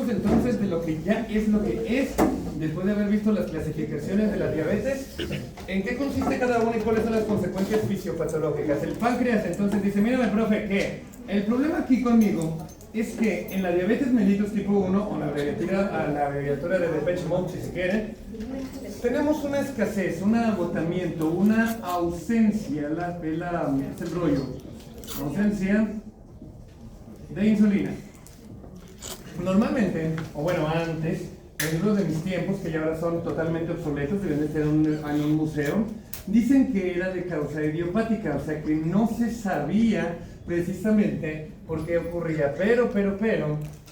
hablemos entonces de lo que ya es lo que es, después de haber visto las clasificaciones de la diabetes. ¿En qué consiste cada una y cuáles son las consecuencias fisiopatológicas? El páncreas entonces dice, mírame profe, que el problema aquí conmigo es que en la diabetes mellitus tipo 1, o la abreviatura de Depeche Mode si se quiere, tenemos una escasez, un agotamiento, una ausencia, es el rollo, ausencia de insulina. Normalmente, o bueno, antes, en libros de mis tiempos, que ya ahora son totalmente obsoletos, deben de estar en un museo, dicen que era de causa idiopática, o sea que no se sabía precisamente por qué ocurría, pero,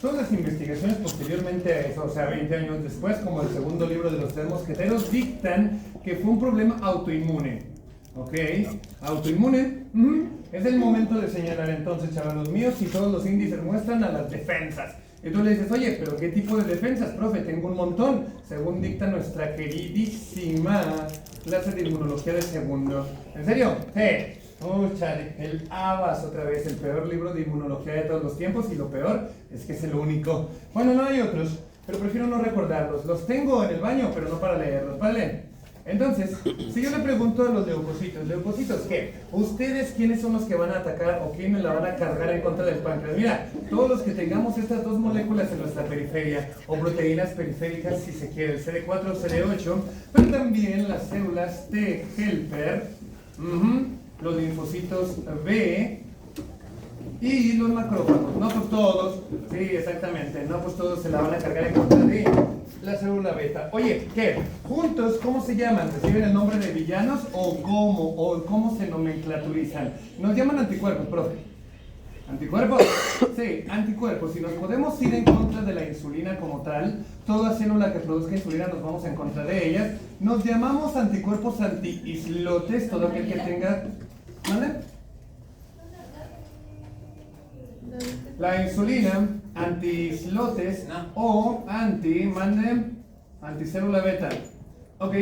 todas las investigaciones posteriormente a eso, o sea, 20 años después, como el segundo libro de los Tres Mosqueteros, dictan que fue un problema autoinmune. ¿Ok? Autoinmune. Es el momento de señalar entonces, chavalos míos, si todos los índices muestran a las defensas. Y tú le dices, oye, pero ¿qué tipo de defensas, profe? Tengo un montón, según dicta nuestra queridísima clase de inmunología de segundo. ¿En serio? Sí. Chale, el Abbas otra vez, el peor libro de inmunología de todos los tiempos, y lo peor es que es el único. Bueno, no hay otros, pero prefiero no recordarlos. Los tengo en el baño, pero no para leerlos, ¿vale? Entonces, si yo le pregunto a los leucocitos, ¿qué? ¿Ustedes quiénes son los que van a atacar o quiénes la van a cargar en contra del páncreas? Mira, todos los que tengamos estas dos moléculas en nuestra periferia, o proteínas periféricas si se quiere, el CD4 o CD8, pero también las células T helper, los linfocitos B y los macrófagos. No pues todos, sí, exactamente, no pues todos se la van a cargar en contra de la célula beta. Oye, ¿qué? Juntos, ¿cómo se llaman? ¿Reciben el nombre de villanos o cómo se nomenclaturizan? Nos llaman anticuerpos, profe. ¿Anticuerpos? Sí, anticuerpos. Si nos podemos ir en contra de la insulina como tal, toda célula que produzca insulina nos vamos en contra de ellas. Nos llamamos anticuerpos anti-islotes, todo aquel que tenga... ¿Vale? La insulina, anti-islotes o anticélula beta. Ok,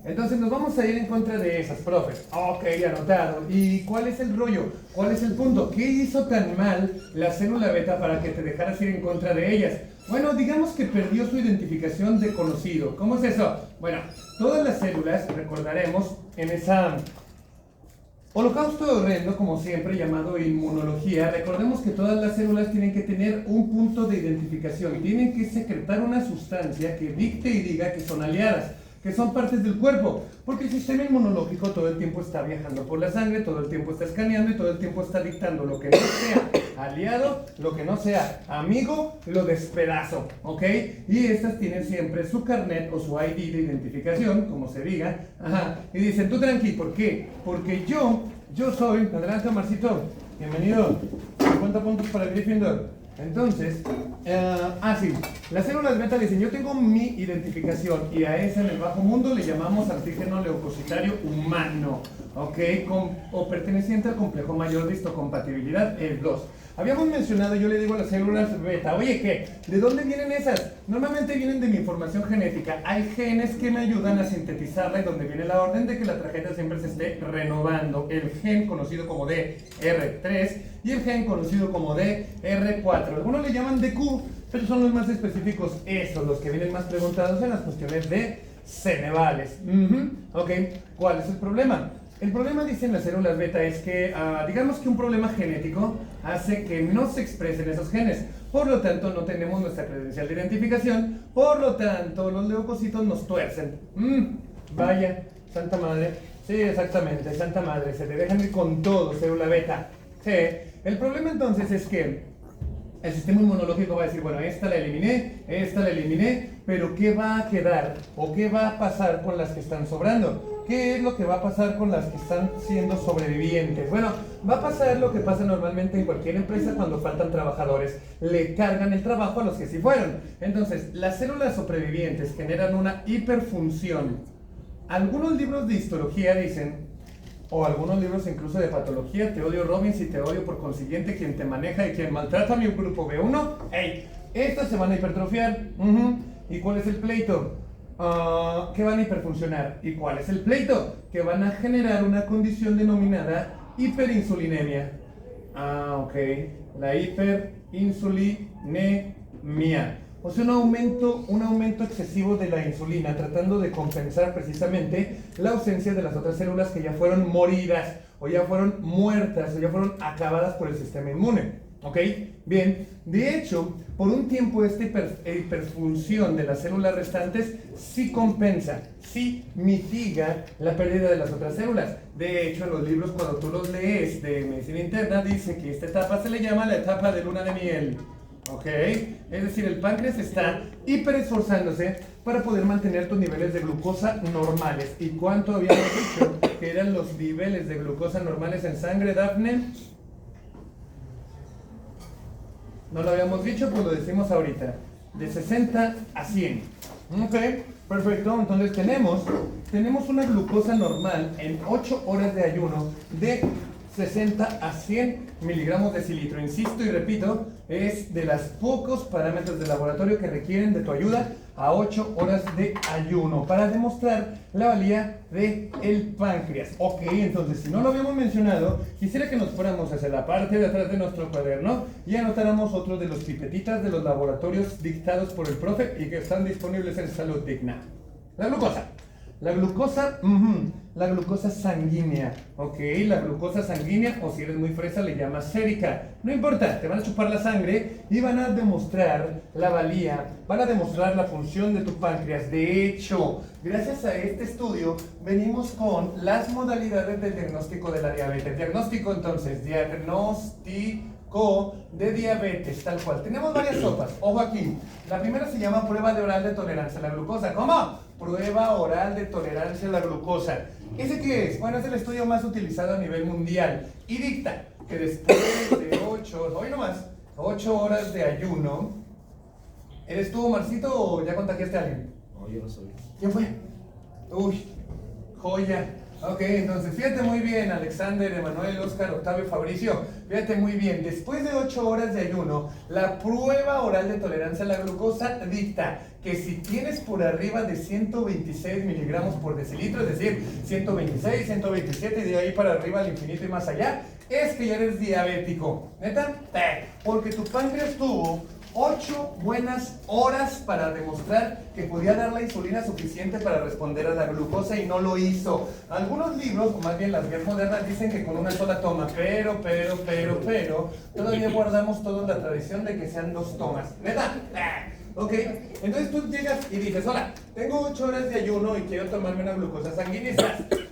entonces nos vamos a ir en contra de esas, profe. Ok, anotado. ¿Y cuál es el rollo? ¿Cuál es el punto? ¿Qué hizo tan mal la célula beta para que te dejaras ir en contra de ellas? Bueno, digamos que perdió su identificación de conocido. ¿Cómo es eso? Bueno, todas las células, recordaremos, en esa holocausto horrendo, como siempre, llamado inmunología, recordemos que todas las células tienen que tener un punto de identificación, tienen que secretar una sustancia que dicte y diga que son aliadas, que son partes del cuerpo, porque el sistema inmunológico todo el tiempo está viajando por la sangre, todo el tiempo está escaneando y todo el tiempo está dictando lo que no sea aliado, lo que no sea amigo, lo despedazo, ¿ok? Y estas tienen siempre su carnet o su ID de identificación, como se diga, y dicen, tú tranqui, ¿por qué? Porque yo soy, adelante Marcito, bienvenido, 50 puntos para Gryffindor. Entonces, sí, las células beta dicen, yo tengo mi identificación y a esa en el bajo mundo le llamamos antígeno leucocitario humano, ¿ok? O perteneciente al complejo mayor de histocompatibilidad, el 2. Habíamos mencionado, yo le digo a las células beta, oye, ¿qué? ¿De dónde vienen esas? Normalmente vienen de mi información genética. Hay genes que me ayudan a sintetizarla y donde viene la orden de que la tarjeta siempre se esté renovando. El gen conocido como DR3 y el gen conocido como DR4. Algunos le llaman DQ, pero son los más específicos, esos, los que vienen más preguntados en las cuestiones de Cenevales. Ok, ¿cuál es el problema? El problema, dicen las células beta, es que, digamos que un problema genético hace que no se expresen esos genes. Por lo tanto, no tenemos nuestra credencial de identificación. Por lo tanto, los leucocitos nos tuercen. Vaya, santa madre. Sí, exactamente, santa madre. Se te dejan ir con todo, célula beta. Sí. El problema entonces es que el sistema inmunológico va a decir, bueno, esta la eliminé, pero ¿qué va a quedar? ¿O qué va a pasar con las que están sobrando? ¿Qué es lo que va a pasar con las que están siendo sobrevivientes? Bueno, va a pasar lo que pasa normalmente en cualquier empresa cuando faltan trabajadores. Le cargan el trabajo a los que sí fueron. Entonces, las células sobrevivientes generan una hiperfunción. Algunos libros de histología dicen, o algunos libros incluso de patología, te odio Robbins y te odio por consiguiente quien te maneja y quien maltrata a mi grupo B1, ¡ey! Estas se van a hipertrofiar. ¿Y cuál es el pleito? Que van a hiperfuncionar. ¿Y cuál es el pleito? Que van a generar una condición denominada hiperinsulinemia. Ok. La hiperinsulinemia. O sea, un aumento excesivo de la insulina, tratando de compensar precisamente la ausencia de las otras células que ya fueron moridas, o ya fueron muertas, o ya fueron acabadas por el sistema inmune. ¿Ok? Bien, de hecho, por un tiempo esta hiperfunción de las células restantes sí compensa, sí mitiga la pérdida de las otras células. De hecho, en los libros, cuando tú los lees de medicina interna, dice que esta etapa se le llama la etapa de luna de miel. ¿Ok? Es decir, el páncreas está hiperesforzándose para poder mantener tus niveles de glucosa normales. ¿Y cuánto habíamos dicho que eran los niveles de glucosa normales en sangre, Dafne? No lo habíamos dicho, pues lo decimos ahorita. De 60 a 100. Ok, perfecto. Entonces tenemos una glucosa normal en 8 horas de ayuno de 60 a 100 miligramos de decilitro. Insisto y repito, es de los pocos parámetros de laboratorio que requieren de tu ayuda a 8 horas de ayuno para demostrar la valía del páncreas. Ok, entonces si no lo habíamos mencionado, quisiera que nos fuéramos hacia la parte de atrás de nuestro cuaderno y anotáramos otro de los pipetitas de los laboratorios dictados por el profe y que están disponibles en Salud Digna. La glucosa. La glucosa sanguínea, ok, la glucosa sanguínea, o si eres muy fresa le llamas sérica, no importa, te van a chupar la sangre y van a demostrar la valía, van a demostrar la función de tu páncreas. De hecho, gracias a este estudio venimos con las modalidades del diagnóstico de la diabetes. Diagnóstico entonces, diagnóstico de diabetes, tal cual. Tenemos varias sopas, ojo aquí. La primera se llama prueba de oral de tolerancia a la glucosa. ¿Cómo? Prueba oral de tolerancia a la glucosa. ¿Ese qué es? Bueno, es el estudio más utilizado a nivel mundial y dicta que después de 8 horas de ayuno, ¿eres tú, Marcito, o ya contagiaste a alguien? No, yo no soy. ¿Quién fue? Uy, joya. Ok, entonces fíjate muy bien, Alexander, Emanuel, Oscar, Octavio, Fabricio, fíjate muy bien, después de 8 horas de ayuno, la prueba oral de tolerancia a la glucosa dicta que si tienes por arriba de 126 miligramos por decilitro, es decir, 126, 127 y de ahí para arriba al infinito y más allá, es que ya eres diabético. ¿Neta? Porque tu páncreas tuvo 8 buenas horas para demostrar que podía dar la insulina suficiente para responder a la glucosa y no lo hizo. Algunos libros, o más bien las guías modernas, dicen que con una sola toma, pero, todavía guardamos toda la tradición de que sean 2 tomas. ¿Neta? Ok, entonces tú llegas y dices, hola, tengo 8 horas de ayuno y quiero tomarme una glucosa sanguínea.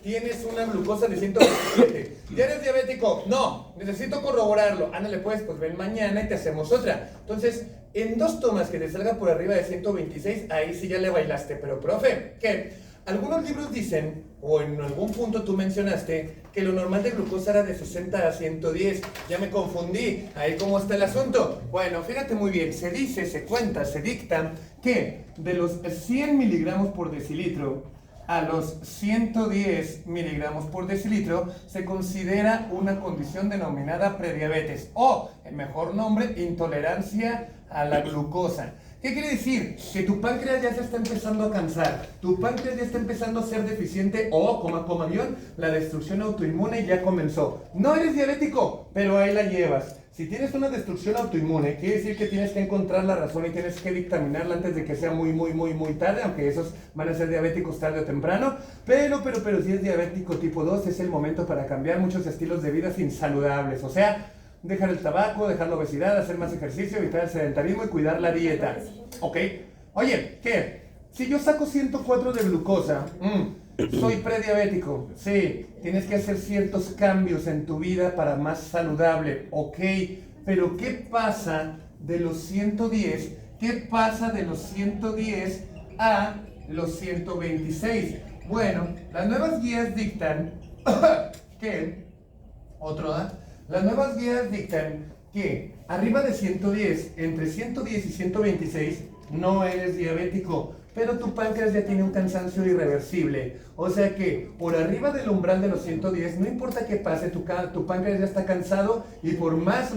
Tienes una glucosa de 127. ¿Ya eres diabético? No, necesito corroborarlo. Ándale pues ven mañana y te hacemos otra. Entonces, en 2 tomas que te salga por arriba de 126, ahí sí ya le bailaste. Pero, profe, ¿qué? Algunos libros dicen, o en algún punto tú mencionaste, que lo normal de glucosa era de 60 a 110. Ya me confundí. Ahí cómo está el asunto. Bueno, fíjate muy bien. Se dice, se cuenta, se dicta que de los 100 miligramos por decilitro a los 110 miligramos por decilitro se considera una condición denominada prediabetes o, el mejor nombre, intolerancia a la glucosa. ¿Qué quiere decir? Que tu páncreas ya se está empezando a cansar, tu páncreas ya está empezando a ser deficiente o, como avión, la destrucción autoinmune ya comenzó. No eres diabético, pero ahí la llevas. Si tienes una destrucción autoinmune, quiere decir que tienes que encontrar la razón y tienes que dictaminarla antes de que sea muy tarde, aunque esos van a ser diabéticos tarde o temprano. Pero si es diabético tipo 2, es el momento para cambiar muchos estilos de vida insaludables. O sea, dejar el tabaco, dejar la obesidad, hacer más ejercicio, evitar el sedentarismo y cuidar la dieta. ¿Ok? Oye, ¿qué? Si yo saco 104 de glucosa, soy prediabético. Sí, tienes que hacer ciertos cambios en tu vida para más saludable. Ok, pero ¿qué pasa de los 110? ¿Qué pasa de los 110 a los 126? Bueno, las nuevas guías dictan que... Las nuevas guías dictan que arriba de 110, entre 110 y 126, no eres diabético, pero tu páncreas ya tiene un cansancio irreversible. O sea que por arriba del umbral de los 110, no importa qué pase, tu páncreas ya está cansado y por más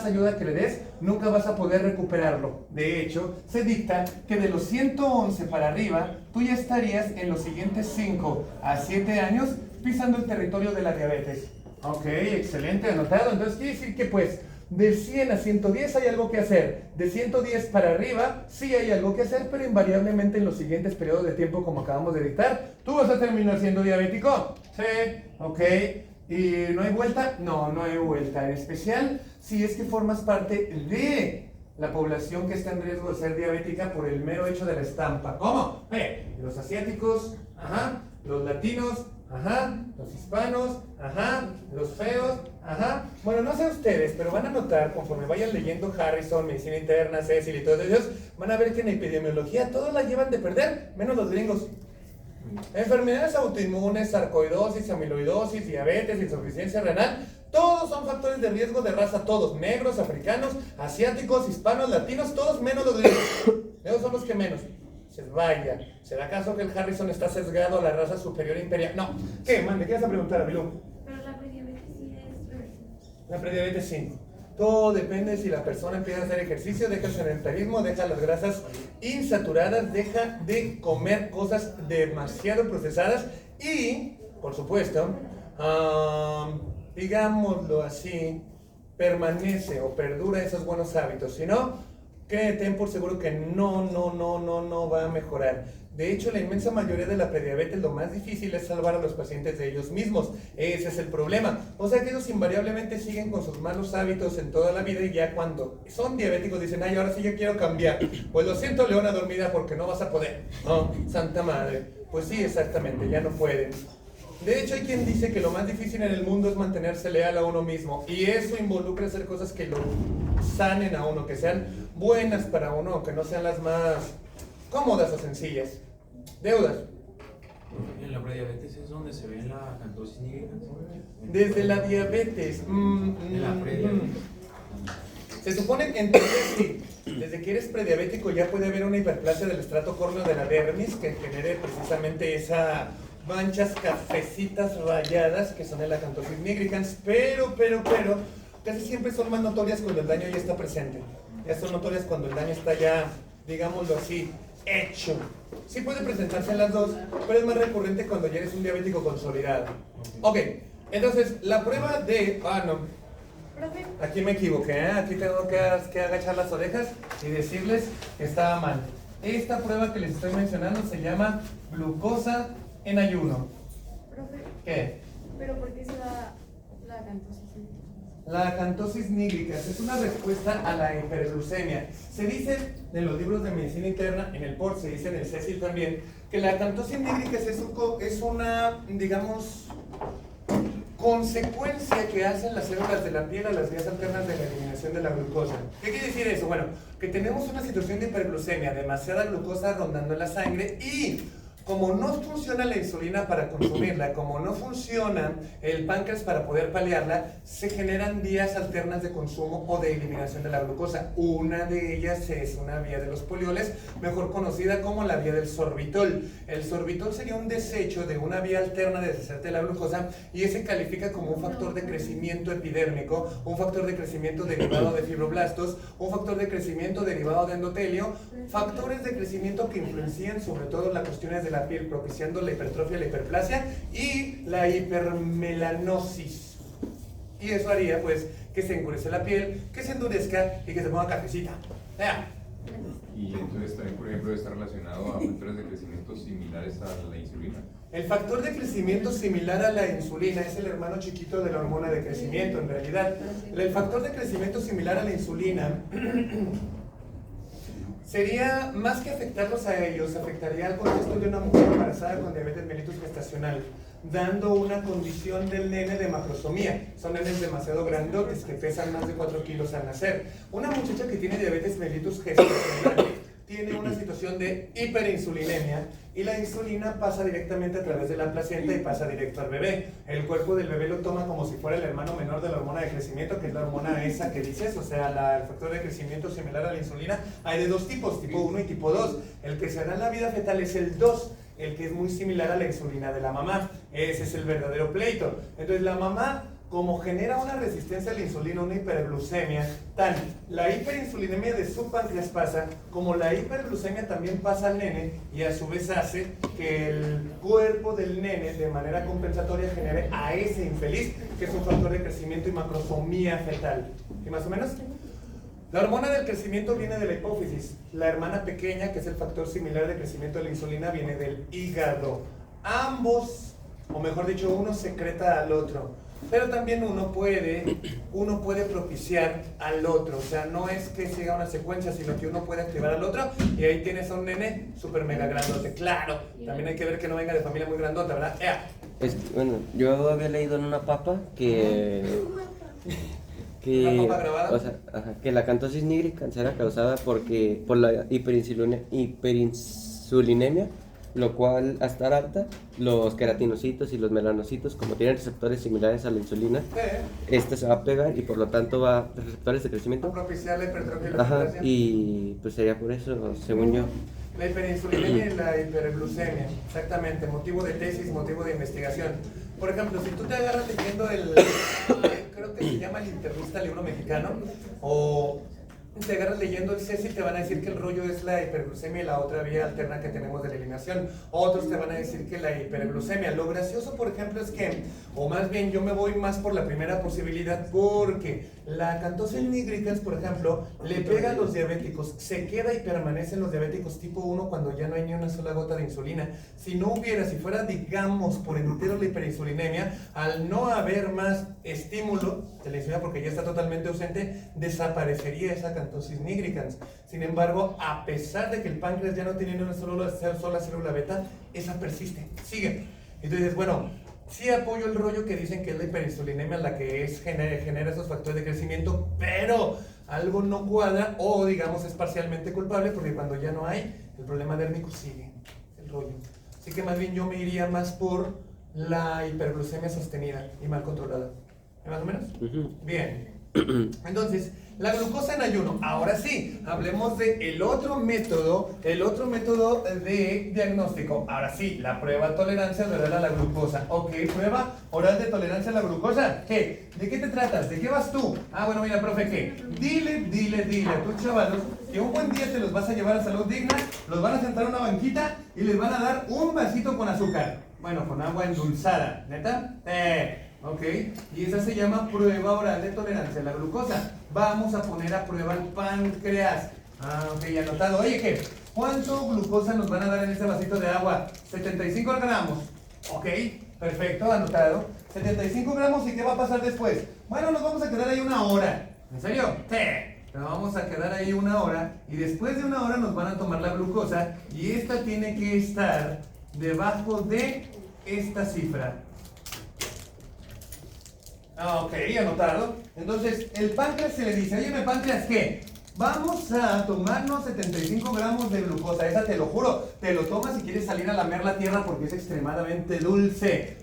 ayuda que le des, nunca vas a poder recuperarlo. De hecho, se dicta que de los 111 para arriba, tú ya estarías en los siguientes 5 a 7 años pisando el territorio de la diabetes. Ok, excelente, anotado. Entonces quiere decir que pues De 100 a 110 hay algo que hacer. De 110 para arriba sí hay algo que hacer, pero invariablemente en los siguientes periodos de tiempo, como acabamos de dictar, ¿tú vas a terminar siendo diabético? Sí, ok. ¿Y no hay vuelta? No, no hay vuelta. En especial si es que formas parte de la población que está en riesgo de ser diabética por el mero hecho de la estampa. ¿Cómo? Los asiáticos, ajá, los latinos, ajá, los hispanos, ajá, los feos, ajá. Bueno, no sé ustedes, pero van a notar, conforme vayan leyendo Harrison, Medicina Interna, Cecil y todos ellos, van a ver que en epidemiología todos la llevan de perder, menos los gringos. Enfermedades autoinmunes, sarcoidosis, amiloidosis, diabetes, insuficiencia renal, todos son factores de riesgo de raza, todos, negros, africanos, asiáticos, hispanos, latinos, todos menos los gringos. Esos son los que menos. Vaya, ¿será acaso que el Harrison está sesgado a la raza superior imperial? No. ¿Qué, man? ¿Qué vas a preguntar, Abilú? Pero la prediabetes sí es reversible. La prediabetes sí. Todo depende si la persona empieza a hacer ejercicio, deja el sedentarismo, deja las grasas insaturadas, deja de comer cosas demasiado procesadas y, por supuesto, digámoslo así, permanece o perdura esos buenos hábitos. Si no, ten por seguro que no va a mejorar. De hecho, la inmensa mayoría de la prediabetes, lo más difícil es salvar a los pacientes de ellos mismos. Ese es el problema. O sea que ellos invariablemente siguen con sus malos hábitos en toda la vida y ya cuando son diabéticos dicen, ay, ahora sí yo quiero cambiar. Pues lo siento, leona dormida, porque no vas a poder. Oh, santa madre. Pues sí, exactamente, ya no pueden. De hecho, hay quien dice que lo más difícil en el mundo es mantenerse leal a uno mismo. Y eso involucra hacer cosas que lo sanen a uno, que sean buenas para uno, que no sean las más cómodas o sencillas. Deudas. En la prediabetes es donde se ve la acantosis nigricans. Desde la diabetes. En la prediabetes. Se supone que entonces sí, desde que eres prediabético ya puede haber una hiperplasia del estrato córneo de la dermis que genere precisamente esa manchas cafecitas rayadas que son el acantosis nigricans, pero casi siempre son más notorias cuando el daño ya está presente. Ya son notorias cuando el daño está ya, digámoslo así, hecho. Sí puede presentarse en las dos, pero es más recurrente cuando ya eres un diabético consolidado. Ok, entonces la prueba de... Profe, Aquí me equivoqué, ¿eh? Aquí tengo que agachar las orejas y decirles que estaba mal. Esta prueba que les estoy mencionando se llama glucosa en ayuno. profe, ¿Qué? ¿pero por qué se da la acantosis? La acantosis nigricans es una respuesta a la hiperglucemia. Se dice en los libros de medicina interna, en el POR, se dice en el Cecil también, que la acantosis nigricans es una, digamos, consecuencia que hacen las células de la piel a las vías alternas de la eliminación de la glucosa. ¿Qué quiere decir eso? Bueno, que tenemos una situación de hiperglucemia, demasiada glucosa rondando en la sangre y como no funciona la insulina para consumirla, como no funciona el páncreas para poder paliarla, se generan vías alternas de consumo o de eliminación de la glucosa. Una de ellas es una vía de los polioles, mejor conocida como la vía del sorbitol. El sorbitol sería un desecho de una vía alterna de deshacerte de la glucosa y ese califica como un factor de crecimiento epidérmico, un factor de crecimiento derivado de fibroblastos, un factor de crecimiento derivado de endotelio, factores de crecimiento que influencian sobre todo las cuestiones de la piel, propiciando la hipertrofia, la hiperplasia y la hipermelanosis. Y eso haría pues que se encurece la piel, que se endurezca y que se ponga cafecita. Y entonces también, por ejemplo, está relacionado a factores de crecimiento similares a la insulina. El factor de crecimiento similar a la insulina es el hermano chiquito de la hormona de crecimiento, en realidad. El factor de crecimiento similar a la insulina sería, más que afectarlos a ellos, afectaría al contexto de una mujer embarazada con diabetes mellitus gestacional, dando una condición del nene de macrosomía. Son nenes demasiado grandotes que pesan más de 4 kilos al nacer. Una muchacha que tiene diabetes mellitus gestacional tiene una situación de hiperinsulinemia y la insulina pasa directamente a través de la placenta y pasa directo al bebé. El cuerpo del bebé lo toma como si fuera el hermano menor de la hormona de crecimiento, que es la hormona esa que dices, o sea, el factor de crecimiento similar a la insulina. Hay de dos tipos, tipo 1 y tipo 2. El que se da en la vida fetal es el 2, el que es muy similar a la insulina de la mamá. Ese es el verdadero pleito. Entonces la mamá como genera una resistencia a la insulina, una hiperglucemia, tan la hiperinsulinemia de su páncreas pasa, como la hiperglucemia también pasa al nene y a su vez hace que el cuerpo del nene de manera compensatoria genere a ese infeliz, que es un factor de crecimiento y macrosomía fetal. ¿Y más o menos? La hormona del crecimiento viene de la hipófisis. La hermana pequeña, que es el factor similar de crecimiento de la insulina, viene del hígado. Ambos, o mejor dicho, uno secreta al otro. Pero también uno puede propiciar al otro. O sea, no es que siga una secuencia, sino que uno puede activar al otro. Y ahí tienes a un nene súper mega grandote. Claro, también hay que ver que no venga de familia muy grandota, ¿verdad? Bueno, yo había leído en una papa que ¿Una papa grabada? o sea, que la acantosis nigricans era causada por la hiperinsulinemia, lo cual al estar alta, los queratinocitos y los melanocitos, como tienen receptores similares a la insulina, este se va a pegar y por lo tanto receptores de crecimiento. Propiciar la hipertrofia y la hiperplasia. Y pues sería por eso, según yo. La hiperinsulinemia y la hiperglucemia, exactamente, motivo de tesis, motivo de investigación. Por ejemplo, si tú te agarras leyendo creo que se llama el internista libro mexicano, o te agarras leyendo el CECI, te van a decir que el rollo es la hiperglucemia y la otra vía alterna que tenemos de la eliminación. Otros te van a decir que la hiperglucemia. Lo gracioso, por ejemplo, es que, o más bien yo me voy más por la primera posibilidad, porque la acantosis nigricans, por ejemplo, le pega a los diabéticos, se queda y permanece en los diabéticos tipo 1 cuando ya no hay ni una sola gota de insulina. Si fuera, digamos, por entero la hiperinsulinemia, al no haber más estímulo de la insulina, porque ya está totalmente ausente, desaparecería esa acantosis nigricans. Sin embargo, a pesar de que el páncreas ya no tiene ni una sola célula beta, esa persiste, sigue. Entonces, bueno, sí apoyo el rollo que dicen que es la hiperinsulinemia la que genera esos factores de crecimiento, pero algo no cuadra o digamos es parcialmente culpable porque cuando ya no hay, el problema dérmico sigue, el rollo. Así que más bien yo me iría más por la hiperglucemia sostenida y mal controlada. ¿Más o menos? Bien. Entonces, la glucosa en ayuno. Ahora sí, hablemos del otro método de diagnóstico. Ahora sí, la prueba de tolerancia oral a la glucosa. Ok, prueba oral de tolerancia a la glucosa. ¿Qué? ¿De qué te tratas? ¿De qué vas tú? Bueno, mira, profe, ¿qué? Dile a tus chavalos que un buen día te los vas a llevar a Salud Digna, los van a sentar en una banquita y les van a dar un vasito con azúcar. Bueno, con agua endulzada. ¿Neta? Ok, y esa se llama prueba oral de tolerancia a la glucosa. Vamos a poner a prueba el páncreas. Ok, anotado. Oye, ¿qué? ¿Cuánto glucosa nos van a dar en este vasito de agua? 75 gramos. Ok, perfecto, anotado. 75 gramos, ¿y qué va a pasar después? Bueno, nos vamos a quedar ahí una hora. ¿En serio? Sí. Nos vamos a quedar ahí una hora y después de una hora nos van a tomar la glucosa y esta tiene que estar debajo de esta cifra. Ok, anotado. Entonces, el páncreas se le dice, oye, páncreas, ¿qué? Vamos a tomarnos 75 gramos de glucosa. Esa te lo juro, te lo tomas si quieres salir a lamer la tierra porque es extremadamente dulce.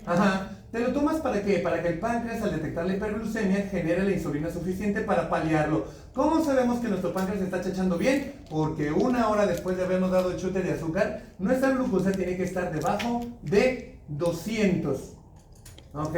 ¿Te lo tomas para qué? Para que el páncreas, al detectar la hiperglucemia, genere la insulina suficiente para paliarlo. ¿Cómo sabemos que nuestro páncreas está chachando bien? Porque una hora después de habernos dado el chute de azúcar, nuestra glucosa tiene que estar debajo de 200. Ok,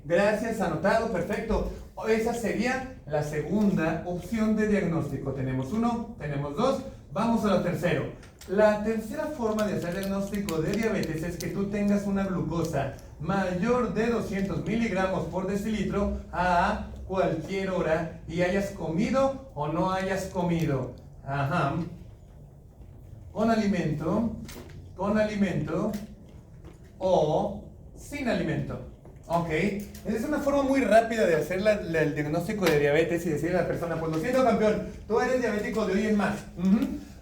gracias, anotado, perfecto. Esa sería la segunda opción de diagnóstico. Tenemos uno, tenemos dos, vamos a lo tercero. La tercera forma de hacer diagnóstico de diabetes es que tú tengas una glucosa mayor de 200 miligramos por decilitro a cualquier hora y hayas comido o no hayas comido. Con alimento o sin alimento. Ok, esa es una forma muy rápida de hacer el diagnóstico de diabetes y decirle a la persona, pues lo siento campeón, tú eres diabético de hoy en más.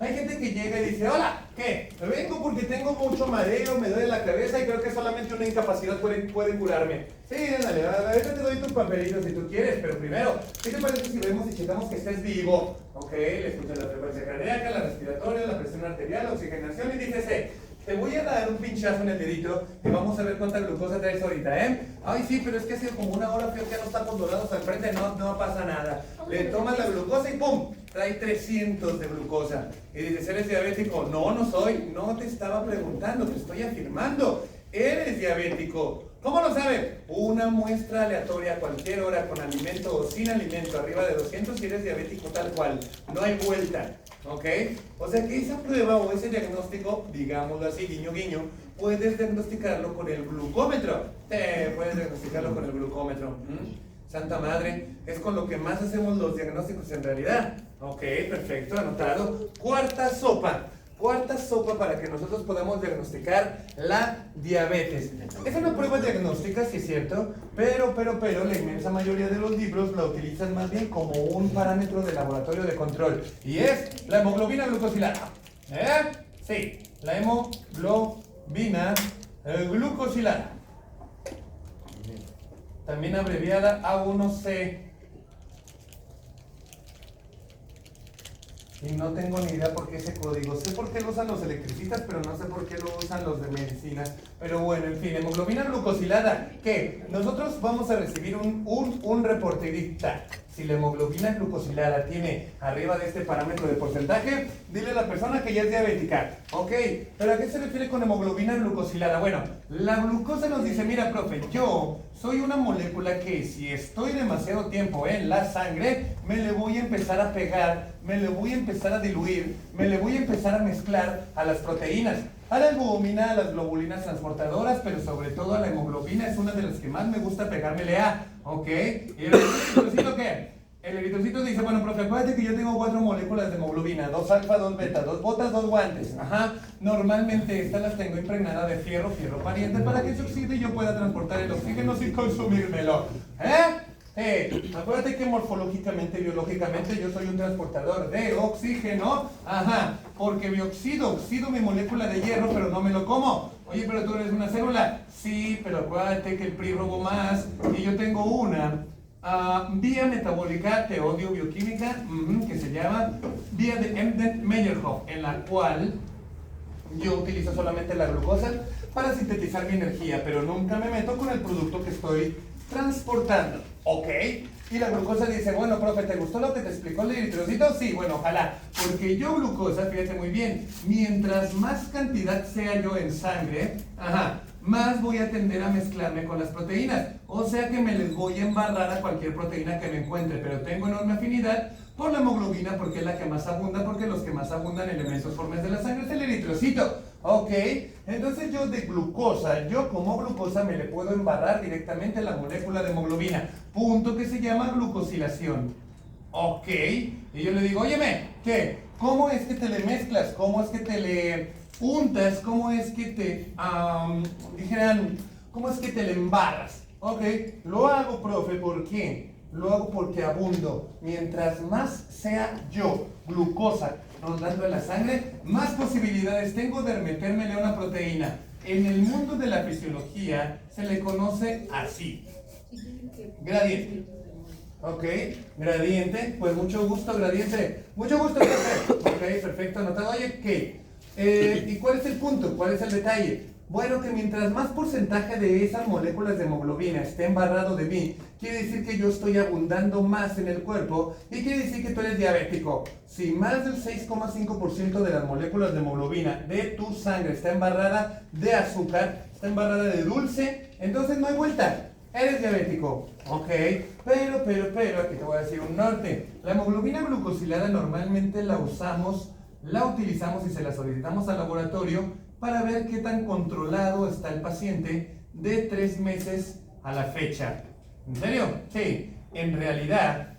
Hay gente que llega y dice, hola, ¿qué? Me vengo porque tengo mucho mareo, me duele la cabeza y creo que solamente una incapacidad puede curarme. Sí, dale, ahorita te doy tus papelitos si tú quieres, pero primero, ¿qué te parece si vemos y checamos que estés vivo? Ok, le escuchas la frecuencia cardíaca, la respiratoria, la presión arterial, la oxigenación y dices, te voy a dar un pinchazo en el dedito y vamos a ver cuánta glucosa traes ahorita, ¿eh? Ay, sí, pero es que ha sido como una hora, fío, que ya no estamos dorados al frente, no pasa nada. Le tomas la glucosa y ¡pum! Trae 300 de glucosa. Y dices, ¿eres diabético? No, no soy. No te estaba preguntando, te estoy afirmando. Eres diabético. ¿Cómo lo sabe? Una muestra aleatoria a cualquier hora con alimento o sin alimento arriba de 200 y eres diabético tal cual. No hay vuelta. ¿Ok? O sea que esa prueba o ese diagnóstico, digámoslo así, guiño guiño, puedes diagnosticarlo con el glucómetro. Puedes diagnosticarlo con el glucómetro. Santa madre, es con lo que más hacemos los diagnósticos en realidad. Ok, perfecto, anotado. Cuarta sopa para que nosotros podamos diagnosticar la diabetes. Es una prueba diagnóstica, sí es cierto, pero la inmensa mayoría de los libros la utilizan más bien como un parámetro de laboratorio de control. Y es la hemoglobina glucosilada. Sí, la hemoglobina glucosilada. También abreviada A1C. Y no tengo ni idea por qué ese código. Sé por qué lo usan los electricistas, pero no sé por qué lo usan los de medicina. Pero bueno, en fin, hemoglobina glucosilada. ¿Qué? Nosotros vamos a recibir un reporterita. Si la hemoglobina glucosilada tiene arriba de este parámetro de porcentaje, dile a la persona que ya es diabética. Ok, ¿pero a qué se refiere con hemoglobina glucosilada? Bueno, la glucosa nos dice, mira, profe, yo soy una molécula que si estoy demasiado tiempo en la sangre, me le voy a empezar a pegar, me le voy a empezar a diluir, me le voy a empezar a mezclar a las proteínas, a la albúmina, a las globulinas transportadoras, pero sobre todo a la hemoglobina, es una de las que más me gusta pegármele a, ¿ok? ¿Y el eritrocito qué? El eritrocito dice, bueno, profe, acuérdate que yo tengo 4 moléculas de hemoglobina, 2 alfa, 2 beta, 2 botas, 2 guantes. Ajá. Normalmente estas las tengo impregnadas de fierro pariente, para que se oxide y yo pueda transportar el oxígeno sin consumírmelo. Acuérdate que morfológicamente, biológicamente, yo soy un transportador de oxígeno. Ajá. Porque me oxido mi molécula de hierro, pero no me lo como. Oye, pero tú eres una célula. Sí, pero acuérdate que el PRI robó más y yo tengo una vía metabólica, te odio bioquímica, que se llama vía de Embden-Meyerhof, en la cual yo utilizo solamente la glucosa para sintetizar mi energía, pero nunca me meto con el producto que estoy transportando, ¿ok? Y la glucosa dice, bueno, profe, ¿te gustó lo que te explicó el eritrocito? Sí, bueno, ojalá, porque yo glucosa, fíjate muy bien, mientras más cantidad sea yo en sangre, más voy a tender a mezclarme con las proteínas, o sea que me les voy a embarrar a cualquier proteína que me encuentre, pero tengo enorme afinidad por la hemoglobina porque es la que más abunda, porque los que más abundan en elementos formes de la sangre es el eritrocito, ¿ok? Entonces yo como glucosa me le puedo embarrar directamente la molécula de hemoglobina, punto que se llama glucosilación, ¿ok? Y yo le digo, óyeme, ¿qué? ¿Cómo es que te le mezclas? ¿Cómo es que te le untas? ¿Cómo es que te, cómo es que te le embarras? Ok, lo hago, profe, ¿por qué? Lo hago porque abundo. Mientras más sea yo glucosa rondando en la sangre, más posibilidades tengo de metérmele a una proteína. En el mundo de la fisiología se le conoce así: gradiente. Ok, gradiente, pues mucho gusto, gradiente. Mucho gusto, profe. Ok, perfecto, anotado. Oye, ¿qué? ¿Y cuál es el punto? ¿Cuál es el detalle? Bueno, que mientras más porcentaje de esas moléculas de hemoglobina esté embarrado de mí, quiere decir que yo estoy abundando más en el cuerpo y quiere decir que tú eres diabético. Si más del 6,5% de las moléculas de hemoglobina de tu sangre está embarrada de azúcar, está embarrada de dulce, entonces no hay vuelta. Eres diabético. Ok, pero, aquí te voy a decir un norte. La hemoglobina glucosilada normalmente la utilizamos y se la solicitamos al laboratorio para ver qué tan controlado está el paciente de 3 meses a la fecha. ¿En serio? Sí. En realidad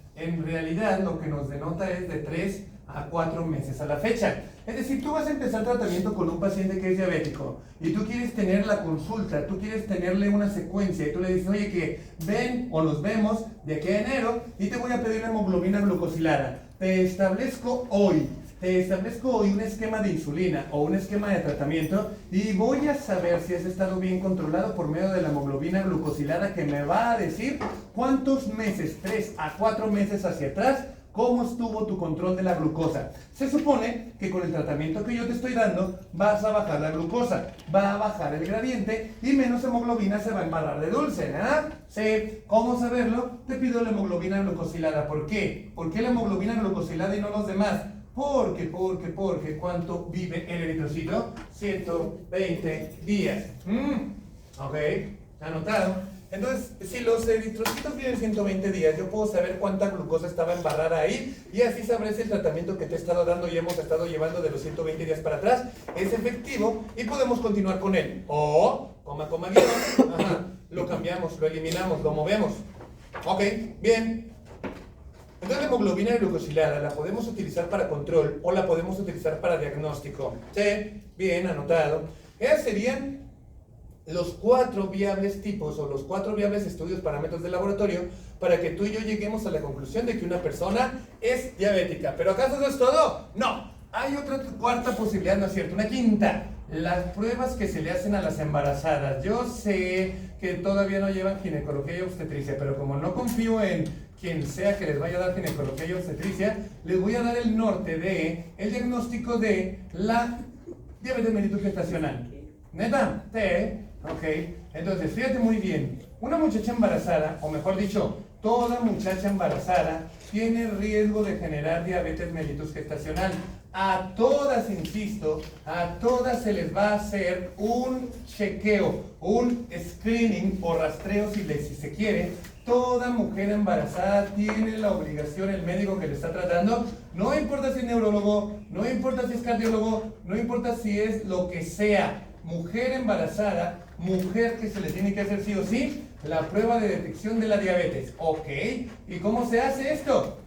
lo que nos denota es de 3 a 4 meses a la fecha. Es decir, tú vas a empezar tratamiento con un paciente que es diabético y tú quieres tener la consulta, tú quieres tenerle una secuencia y tú le dices, oye, que ven o nos vemos de aquí a enero y te voy a pedir la hemoglobina glucosilada. Te establezco hoy un esquema de insulina o un esquema de tratamiento y voy a saber si has estado bien controlado por medio de la hemoglobina glucosilada, que me va a decir cuántos meses, 3 a 4 meses hacia atrás, cómo estuvo tu control de la glucosa. Se supone que con el tratamiento que yo te estoy dando vas a bajar la glucosa, va a bajar el gradiente y menos hemoglobina se va a embarrar de dulce, ¿ah? Sí. ¿Cómo saberlo? Te pido la hemoglobina glucosilada. ¿Por qué? ¿Por qué la hemoglobina glucosilada y no los demás? Porque ¿cuánto vive el eritrocito? 120 días. Ok, Anotado. Entonces, si los eritrocitos viven 120 días, yo puedo saber cuánta glucosa estaba embarrada ahí y así sabré si el tratamiento que te he estado dando y hemos estado llevando de los 120 días para atrás es efectivo y podemos continuar con él. O, guión, lo cambiamos, lo eliminamos, lo movemos. Ok, bien. Entonces la hemoglobina glucosilada la podemos utilizar para control o la podemos utilizar para diagnóstico. Sí, bien, anotado. Esas serían los 4 viables tipos o los 4 viables estudios parámetros de laboratorio para que tú y yo lleguemos a la conclusión de que una persona es diabética. ¿Pero acaso eso es todo? No. Hay otra cuarta posibilidad, ¿no es cierto? Una quinta. Las pruebas que se le hacen a las embarazadas. Yo sé que todavía no llevan ginecología y obstetricia, pero como no confío en quien sea que les vaya a dar ginecología y obstetricia, les voy a dar el norte de el diagnóstico de la diabetes mellitus gestacional. ¿Neta? Sí. Ok, entonces fíjate muy bien, una muchacha embarazada, o mejor dicho, toda muchacha embarazada tiene riesgo de generar diabetes mellitus gestacional. A todas, insisto, a todas se les va a hacer un chequeo, un screening o rastreo si se quiere. Toda mujer embarazada tiene la obligación, el médico que le está tratando, no importa si es neurólogo, no importa si es cardiólogo, no importa si es lo que sea, mujer embarazada, mujer que se le tiene que hacer sí o sí, la prueba de detección de la diabetes. Ok, ¿y cómo se hace esto?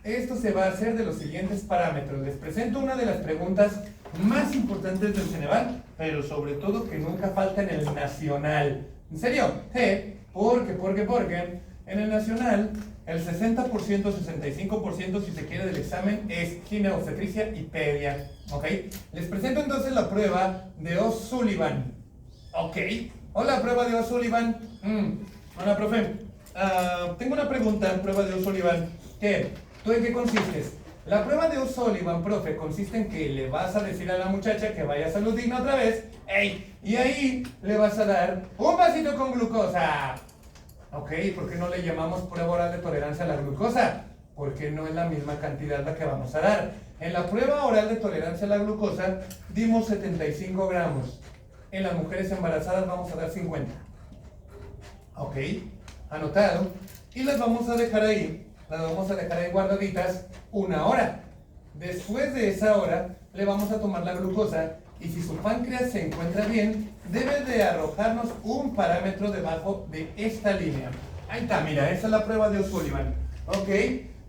Esto se va a hacer de los siguientes parámetros. Les presento una de las preguntas más importantes del Ceneval, pero sobre todo que nunca falta en el nacional. ¿En serio? Porque en el nacional el 60%, 65% si se quiere del examen es gine, obstetricia y pedia. ¿Ok? Les presento entonces la prueba de O'Sullivan. ¿Ok? Hola, prueba de O'Sullivan. Hola, profe. Tengo una pregunta, prueba de O'Sullivan. ¿Qué? ¿Tú en qué consistes? La prueba de O'Sullivan, profe, consiste en que le vas a decir a la muchacha que vaya a Salud Digna otra vez. ¡Ey! Y ahí le vas a dar un vasito con glucosa. Ok, ¿por qué no le llamamos prueba oral de tolerancia a la glucosa? Porque no es la misma cantidad la que vamos a dar. En la prueba oral de tolerancia a la glucosa dimos 75 gramos. En las mujeres embarazadas vamos a dar 50. Ok, anotado. Y las vamos a dejar ahí guardaditas 1 hora. Después de esa hora le vamos a tomar la glucosa y si su páncreas se encuentra bien, debe de arrojarnos un parámetro debajo de esta línea. Ahí está, mira, esa es la prueba de O'Sullivan. Ok,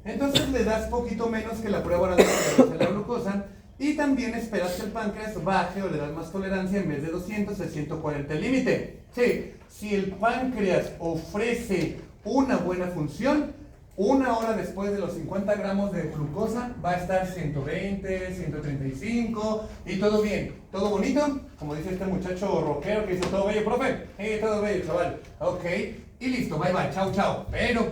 entonces le das poquito menos que la prueba oral de tolerancia a la glucosa y también esperas que el páncreas baje o le das más tolerancia en vez de 200 a 140 el límite. Sí, si el páncreas ofrece una buena función, 1 hora después de los 50 gramos de glucosa va a estar 120, 135 y todo bien, todo bonito, como dice este muchacho rockero que dice todo bello, profe, todo bello, chaval. Ok, y listo, bye bye, chao, chao. Pero,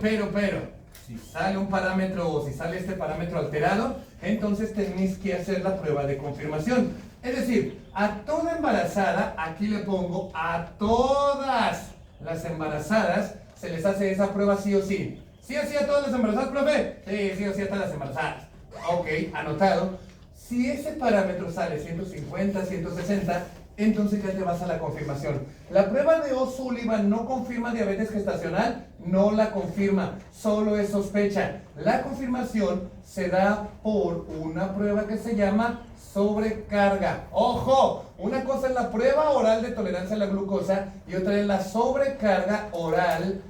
si sale un parámetro o si sale este parámetro alterado, entonces tenéis que hacer la prueba de confirmación. Es decir, a toda embarazada, aquí le pongo a todas las embarazadas, se les hace esa prueba sí o sí. ¿Sí o sí a todas las embarazadas, profe? Sí o sí a todas las embarazadas. Ok, anotado. Si ese parámetro sale 150, 160, entonces ya te vas a la confirmación. La prueba de O'Sullivan no confirma diabetes gestacional, no la confirma, solo es sospecha. La confirmación se da por una prueba que se llama sobrecarga. ¡Ojo! Una cosa es la prueba oral de tolerancia a la glucosa y otra es la sobrecarga oral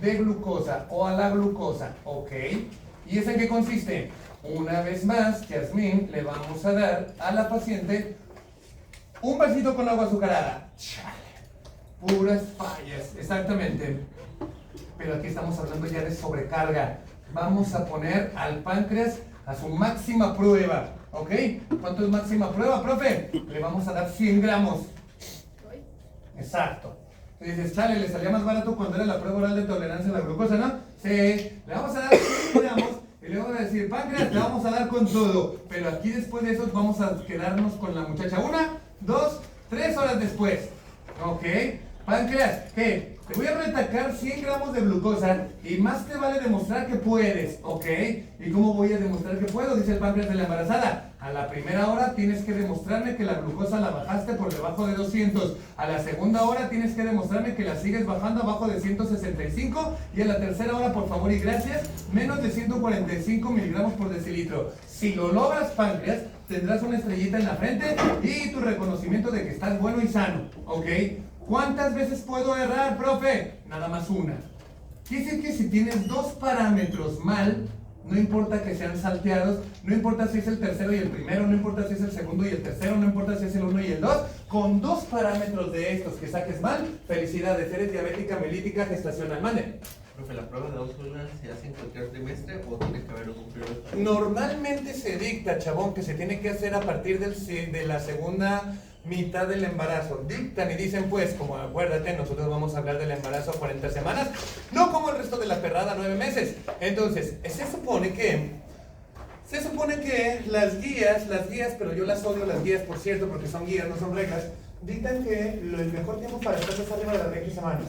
de glucosa o a la glucosa. ¿Ok? ¿Y es en qué consiste? Una vez más, Yasmín, le vamos a dar a la paciente un vasito con agua azucarada. Chale, puras fallas, exactamente. Pero aquí estamos hablando ya de sobrecarga. Vamos a poner al páncreas a su máxima prueba. ¿Ok? ¿Cuánto es máxima prueba, profe? Le vamos a dar 100 gramos. Exacto. Tú dices, chale, le salía más barato cuando era la prueba oral de tolerancia a la glucosa, ¿no? Sí, le vamos a dar 100 gramos. Y le vamos a decir, páncreas, te vamos a dar con todo. Pero aquí después de eso vamos a quedarnos con la muchacha 1, 2, 3 horas después. ¿Ok? Páncreas, ¿qué? Te voy a retacar 100 gramos de glucosa y más te vale demostrar que puedes, ¿ok? ¿Y cómo voy a demostrar que puedo? Dice el páncreas de la embarazada. A la primera hora tienes que demostrarme que la glucosa la bajaste por debajo de 200. A la segunda hora tienes que demostrarme que la sigues bajando abajo de 165. Y a la tercera hora, por favor y gracias, menos de 145 miligramos por decilitro. Si lo logras, páncreas, tendrás una estrellita en la frente y tu reconocimiento de que estás bueno y sano, ¿ok? ¿Cuántas veces puedo errar, profe? Nada más una. Quiere decir que si tienes dos parámetros mal, no importa que sean salteados, no importa si es el tercero y el primero, no importa si es el segundo y el tercero, no importa si es el 1 y el 2, con dos parámetros de estos que saques mal, felicidades, eres diabética melítica gestacional. Mande. Profe, ¿la prueba de O'Sullivan se hace en cualquier trimestre o tiene que haber un periodo? Normalmente se dicta, chabón, que se tiene que hacer a partir de la segunda mitad del embarazo. Dictan y dicen, pues, como acuérdate, nosotros vamos a hablar del embarazo a 40 semanas, no como el resto de la perrada 9 meses. Entonces, se supone que las guías, pero yo las odio las guías, por cierto, porque son guías, no son reglas, dictan que el mejor tiempo para estar es arriba de las 20 semanas.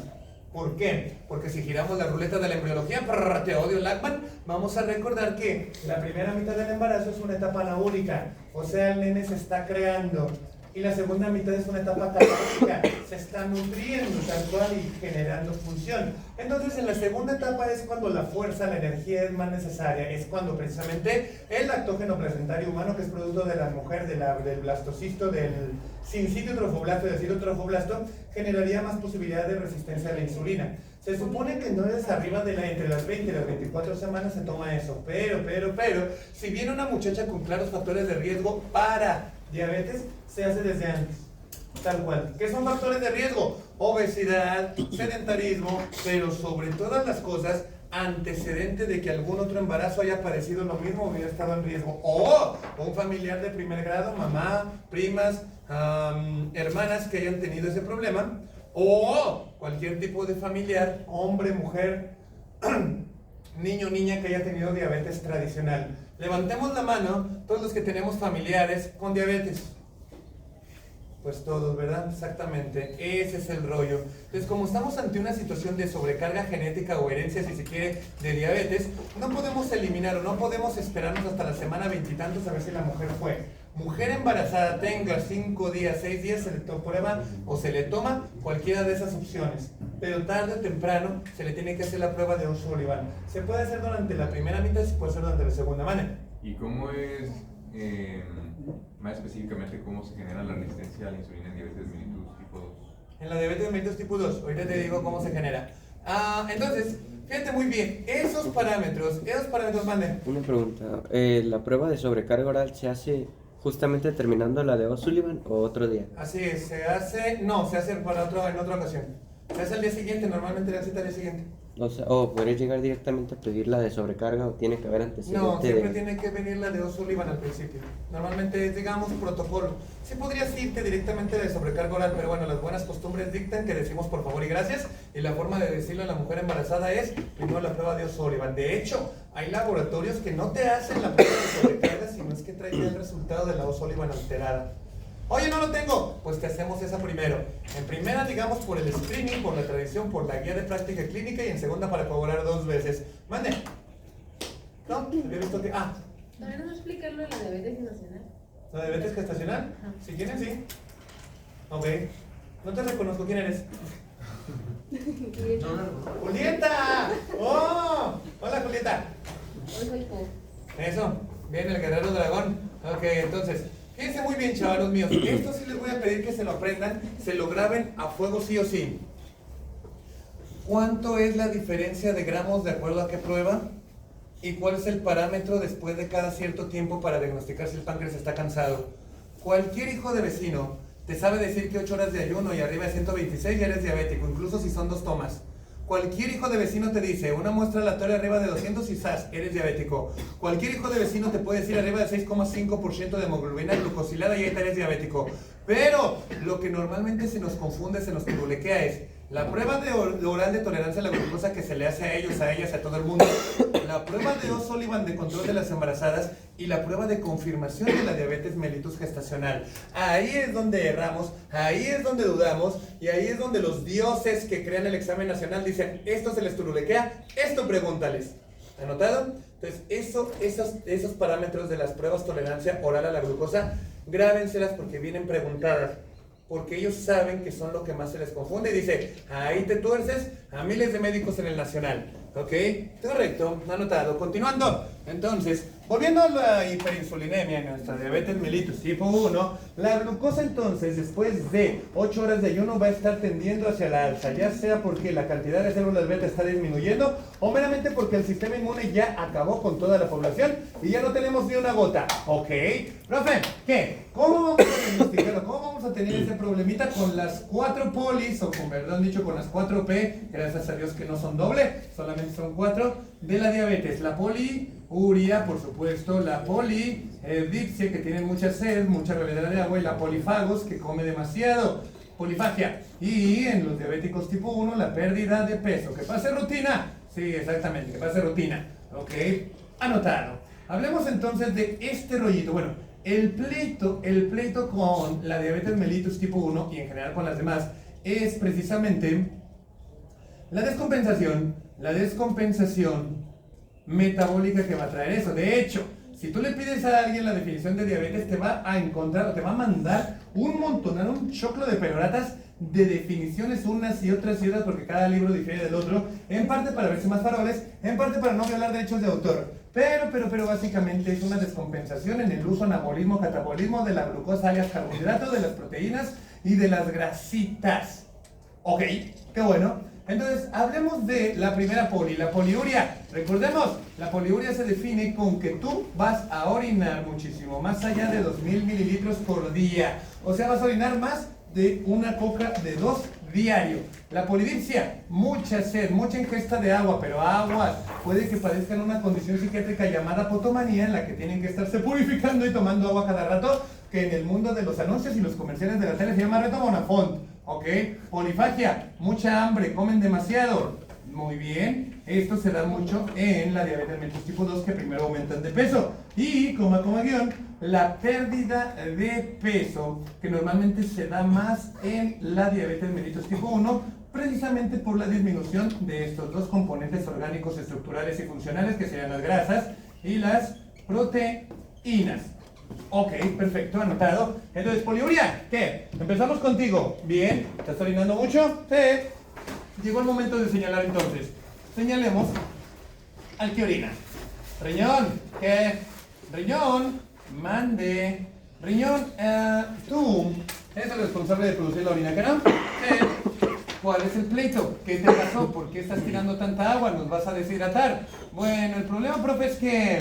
¿Por qué? Porque si giramos la ruleta de la embriología, te odio Lachman, vamos a recordar que la primera mitad del embarazo es una etapa anaúrica, o sea, el nene se está creando. Y la segunda mitad es una etapa catabólica, se está nutriendo tal cual y generando función. Entonces en la segunda etapa es cuando la fuerza, la energía es más necesaria, es cuando precisamente el lactógeno placentario humano, que es producto de la mujer, del blastocisto, del sincitio trofoblasto y del citotrofoblasto, generaría más posibilidad de resistencia a la insulina. Se supone que entonces arriba de entre las 20 y las 24 semanas se toma eso, pero, si viene una muchacha con claros factores de riesgo para diabetes, se hace desde antes, tal cual. ¿Qué son factores de riesgo? Obesidad, sedentarismo, pero sobre todas las cosas, antecedente de que algún otro embarazo haya aparecido lo mismo o hubiera estado en riesgo. O un familiar de primer grado, mamá, primas, hermanas que hayan tenido ese problema. O cualquier tipo de familiar, hombre, mujer, niño, niña que haya tenido diabetes tradicional. Levantemos la mano todos los que tenemos familiares con diabetes. Pues todos, ¿verdad? Exactamente, ese es el rollo. Entonces, como estamos ante una situación de sobrecarga genética o herencia, si se quiere, de diabetes, no podemos eliminar o no podemos esperarnos hasta la semana 20 y tantos a ver si la mujer fue. Mujer embarazada, tenga 5 días, 6 días, se le prueba o se le toma cualquiera de esas opciones. Pero tarde o temprano se le tiene que hacer la prueba de O'Sullivan. Se puede hacer durante la primera mitad, se puede hacer durante la segunda manera. ¿Y cómo es, más específicamente, cómo se genera la resistencia a la insulina en diabetes mellitus tipo 2? En la diabetes mellitus tipo 2, ahorita te digo cómo se genera. Entonces, fíjate muy bien, esos parámetros, manden. Una pregunta, ¿la prueba de sobrecarga oral se hace justamente terminando la de O'Sullivan o otro día? Así es, se hace en otra ocasión. Se hace al día siguiente, normalmente la cita al día siguiente. O sea, ¿o podrías llegar directamente a pedir la de sobrecarga o tiene que haber antecedente? No, siempre tiene que venir la de O'Sullivan al principio. Normalmente es, digamos, protocolo. Sí podrías irte directamente de sobrecarga oral, pero bueno, las buenas costumbres dictan que decimos por favor y gracias. Y la forma de decirlo a la mujer embarazada es primero la prueba de O'Sullivan. De hecho, hay laboratorios que no te hacen la prueba de sobrecarga, sino es que traen el resultado de la O'Sullivan alterada. Oye, no lo tengo, pues te hacemos esa primero. En primera, digamos, por el screening, por la tradición, por la guía de práctica clínica, y en segunda para cobrar 2 veces. Mande. ¿No? Había visto que... ¿Todavía no explicarlo de la diabetes gestacional? ¿La diabetes gestacional? Si quieren, sí. Ok. No te reconozco, ¿quién eres? ¡Julieta! ¡Oh! Hola, Julieta. Hoy soy Po. Eso, bien, el guerrero dragón. Ok, entonces... Fíjense muy bien, chavalos míos, esto sí les voy a pedir que se lo aprendan, se lo graben a fuego sí o sí. ¿Cuánto es la diferencia de gramos de acuerdo a qué prueba? ¿Y cuál es el parámetro después de cada cierto tiempo para diagnosticar si el páncreas está cansado? Cualquier hijo de vecino te sabe decir que 8 horas de ayuno y arriba de 126 ya eres diabético, incluso si son 2 tomas. Cualquier hijo de vecino te dice, una muestra aleatoria arriba de 200 y ¡zas! Eres diabético. Cualquier hijo de vecino te puede decir arriba de 6,5% de hemoglobina glucosilada y ahí eres diabético. Pero lo que normalmente se nos confunde, se nos turulequea es la prueba de oral de tolerancia a la glucosa que se le hace a ellos, a ellas, a todo el mundo, la prueba de O'Sullivan de control de las embarazadas y la prueba de confirmación de la diabetes mellitus gestacional. Ahí es donde erramos, ahí es donde dudamos y ahí es donde los dioses que crean el examen nacional dicen, esto se les turulequea, esto pregúntales. ¿Anotado? Entonces, esos parámetros de las pruebas tolerancia oral a la glucosa, grábenselas porque vienen preguntadas. Porque ellos saben que son lo que más se les confunde. Y dice, ahí te tuerces a miles de médicos en el nacional. ¿Ok? Correcto, anotado. Continuando. Entonces, volviendo a la hiperinsulinemia en nuestra diabetes mellitus tipo 1, la glucosa entonces, después de 8 horas de ayuno, va a estar tendiendo hacia la alza, ya sea porque la cantidad de células beta está disminuyendo o meramente porque el sistema inmune ya acabó con toda la población y ya no tenemos ni una gota. ¿Ok? Profe, ¿qué? ¿Cómo vamos a diagnosticarlo? ¿Cómo vamos a tener ese problemita con las 4 polis, o con verdad dicho, con las 4P, gracias a Dios que no son doble, solamente son 4, de la diabetes? La poliuria, por supuesto, la polidipsia, que tiene mucha sed, mucha bebedera de agua, y la polifagos, que come demasiado, polifagia. Y en los diabéticos tipo 1, la pérdida de peso. ¿Que pase rutina? Sí, exactamente, que pase rutina. Ok, anotado. Hablemos entonces de este rollito. Bueno, el pleito con la diabetes mellitus tipo 1 y en general con las demás es precisamente la descompensación metabólica que va a traer eso. De hecho, si tú le pides a alguien la definición de diabetes, te va a encontrar o te va a mandar un choclo de peroratas de definiciones unas y otras, porque cada libro difiere del otro, en parte para verse más faroles, en parte para no violar derechos de autor. Pero básicamente es una descompensación en el uso, anabolismo, catabolismo de la glucosa, alias carbohidrato, de las proteínas y de las grasitas. Ok, qué bueno. Entonces, hablemos de la primera la poliuria. Recordemos, la poliuria se define con que tú vas a orinar muchísimo, más allá de 2000 mililitros por día. O sea, vas a orinar más de una coca de 2 diario. La polidipsia, mucha sed, mucha ingesta de agua, pero agua, puede que padezcan una condición psiquiátrica llamada potomanía, en la que tienen que estarse purificando y tomando agua cada rato, que en el mundo de los anuncios y los comerciales de la tele se llama reto Bonafont. ¿Ok? Polifagia, mucha hambre, comen demasiado. Muy bien, esto se da mucho en la diabetes mellitus tipo 2, que primero aumentan de peso. Y, guión, la pérdida de peso, que normalmente se da más en la diabetes mellitus tipo 1, precisamente por la disminución de estos dos componentes orgánicos, estructurales y funcionales, que serían las grasas y las proteínas. Ok, perfecto, anotado. Entonces, poliuria, ¿qué? Empezamos contigo. Bien, ¿estás orinando mucho? Sí. Llegó el momento de señalar entonces. Señalemos al que orina. Riñón, ¿qué? Riñón, mande. Riñón, tú eres el responsable de producir la orina, ¿qué no? Sí. ¿Cuál es el pleito? ¿Qué te pasó? ¿Por qué estás tirando tanta agua? ¿Nos vas a deshidratar? Bueno, el problema, profe, es que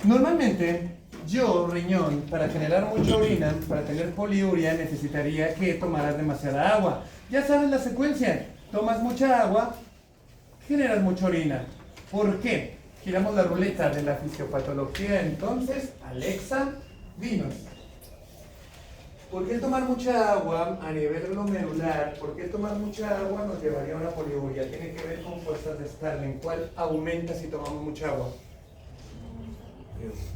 normalmente yo, riñón, para generar mucha orina, para tener poliuria, necesitaría que tomaras demasiada agua. Ya sabes la secuencia. Tomas mucha agua, generas mucha orina. ¿Por qué? Giramos la ruleta de la fisiopatología. Entonces, Alexa, dinos. ¿Por qué tomar mucha agua a nivel glomerular? ¿Por qué tomar mucha agua nos llevaría a una poliuria? Tiene que ver con fuerzas de Starling. ¿Cuál aumenta si tomamos mucha agua?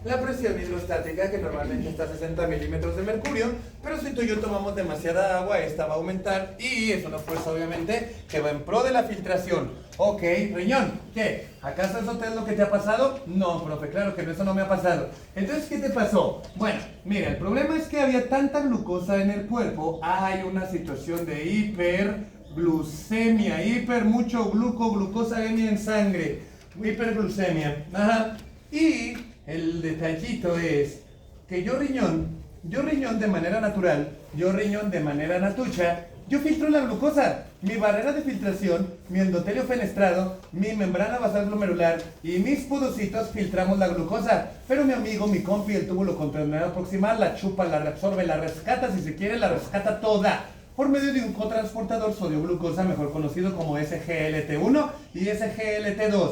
La presión hidrostática, que normalmente está a 60 milímetros de mercurio, pero si tú y yo tomamos demasiada agua, esta va a aumentar y es una fuerza obviamente que va en pro de la filtración. Ok, riñón, ¿qué? ¿Acaso eso es lo que te ha pasado? No, profe, claro que no, eso no me ha pasado. Entonces, ¿qué te pasó? Bueno, mira, el problema es que había tanta glucosa en el cuerpo, hay una situación de hiperglucemia, mucho glucosamia en sangre, hiperglucemia, ajá, y el detallito es que yo riñón de manera natural, yo riñón de manera natucha, yo filtro la glucosa. Mi barrera de filtración, mi endotelio fenestrado, mi membrana basal glomerular y mis podocitos filtramos la glucosa. Pero mi amigo, mi compi, el túbulo contenedor proximal, la chupa, la reabsorbe, la rescata, si se quiere, la rescata toda, por medio de un cotransportador sodio-glucosa, mejor conocido como SGLT1 y SGLT2.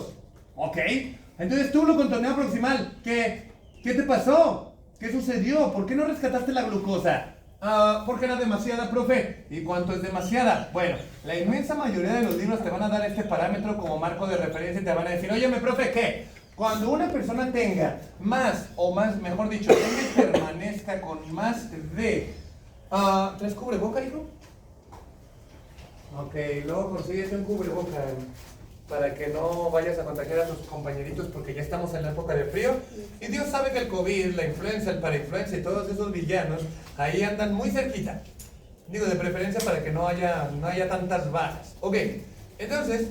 ¿Ok? Entonces, túbulo contenedor proximal, ¿qué te pasó? ¿Qué sucedió? ¿Por qué no rescataste la glucosa? ¿Por qué era demasiada, profe? ¿Y cuánto es demasiada? Bueno, la inmensa mayoría de los libros te van a dar este parámetro como marco de referencia y te van a decir, óyeme, profe, ¿qué? Cuando una persona tenga mejor dicho, tenga y permanezca con más de... ¿3 cubrebocas, hijo? Ok, luego consíguete un cubreboca para que no vayas a contagiar a tus compañeritos porque ya estamos en la época de frío. Y Dios sabe que el COVID, la influenza, el parainfluenza y todos esos villanos ahí andan muy cerquita. Digo, de preferencia para que no haya tantas bajas. Ok, entonces,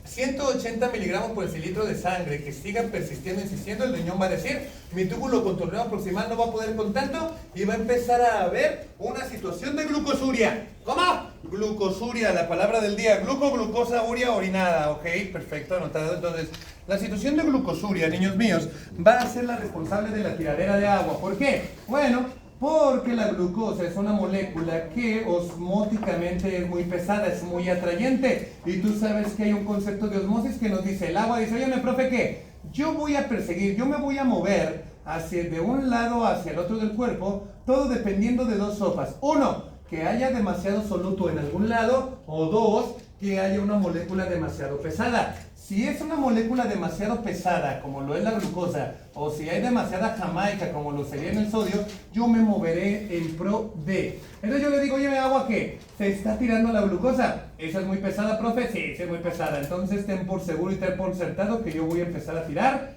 180 miligramos por decilitro de sangre que sigan persistiendo, insistiendo, el riñón va a decir, mi túbulo contorneado proximal no va a poder con tanto y va a empezar a haber una situación de glucosuria. ¿Cómo? Glucosuria, la palabra del día, glucosa, uria, orinada. Ok, perfecto, anotado. Entonces, la situación de glucosuria, niños míos, va a ser la responsable de la tiradera de agua. ¿Por qué? Bueno, porque la glucosa es una molécula que osmóticamente es muy pesada, es muy atrayente. Y tú sabes que hay un concepto de osmosis que nos dice, el agua dice, oye, profe, ¿qué? Yo voy a perseguir, yo me voy a mover de un lado hacia el otro del cuerpo, todo dependiendo de 2 sopas. 1, que haya demasiado soluto en algún lado, o 2, que haya una molécula demasiado pesada. Si es una molécula demasiado pesada, como lo es la glucosa, o si hay demasiada jamaica, como lo sería en el sodio, yo me moveré en pro de. Entonces yo le digo, oye, ¿agua qué? ¿Se está tirando la glucosa? ¿Esa es muy pesada, profe? Sí, es muy pesada. Entonces ten por seguro y ten por certado que yo voy a empezar a tirar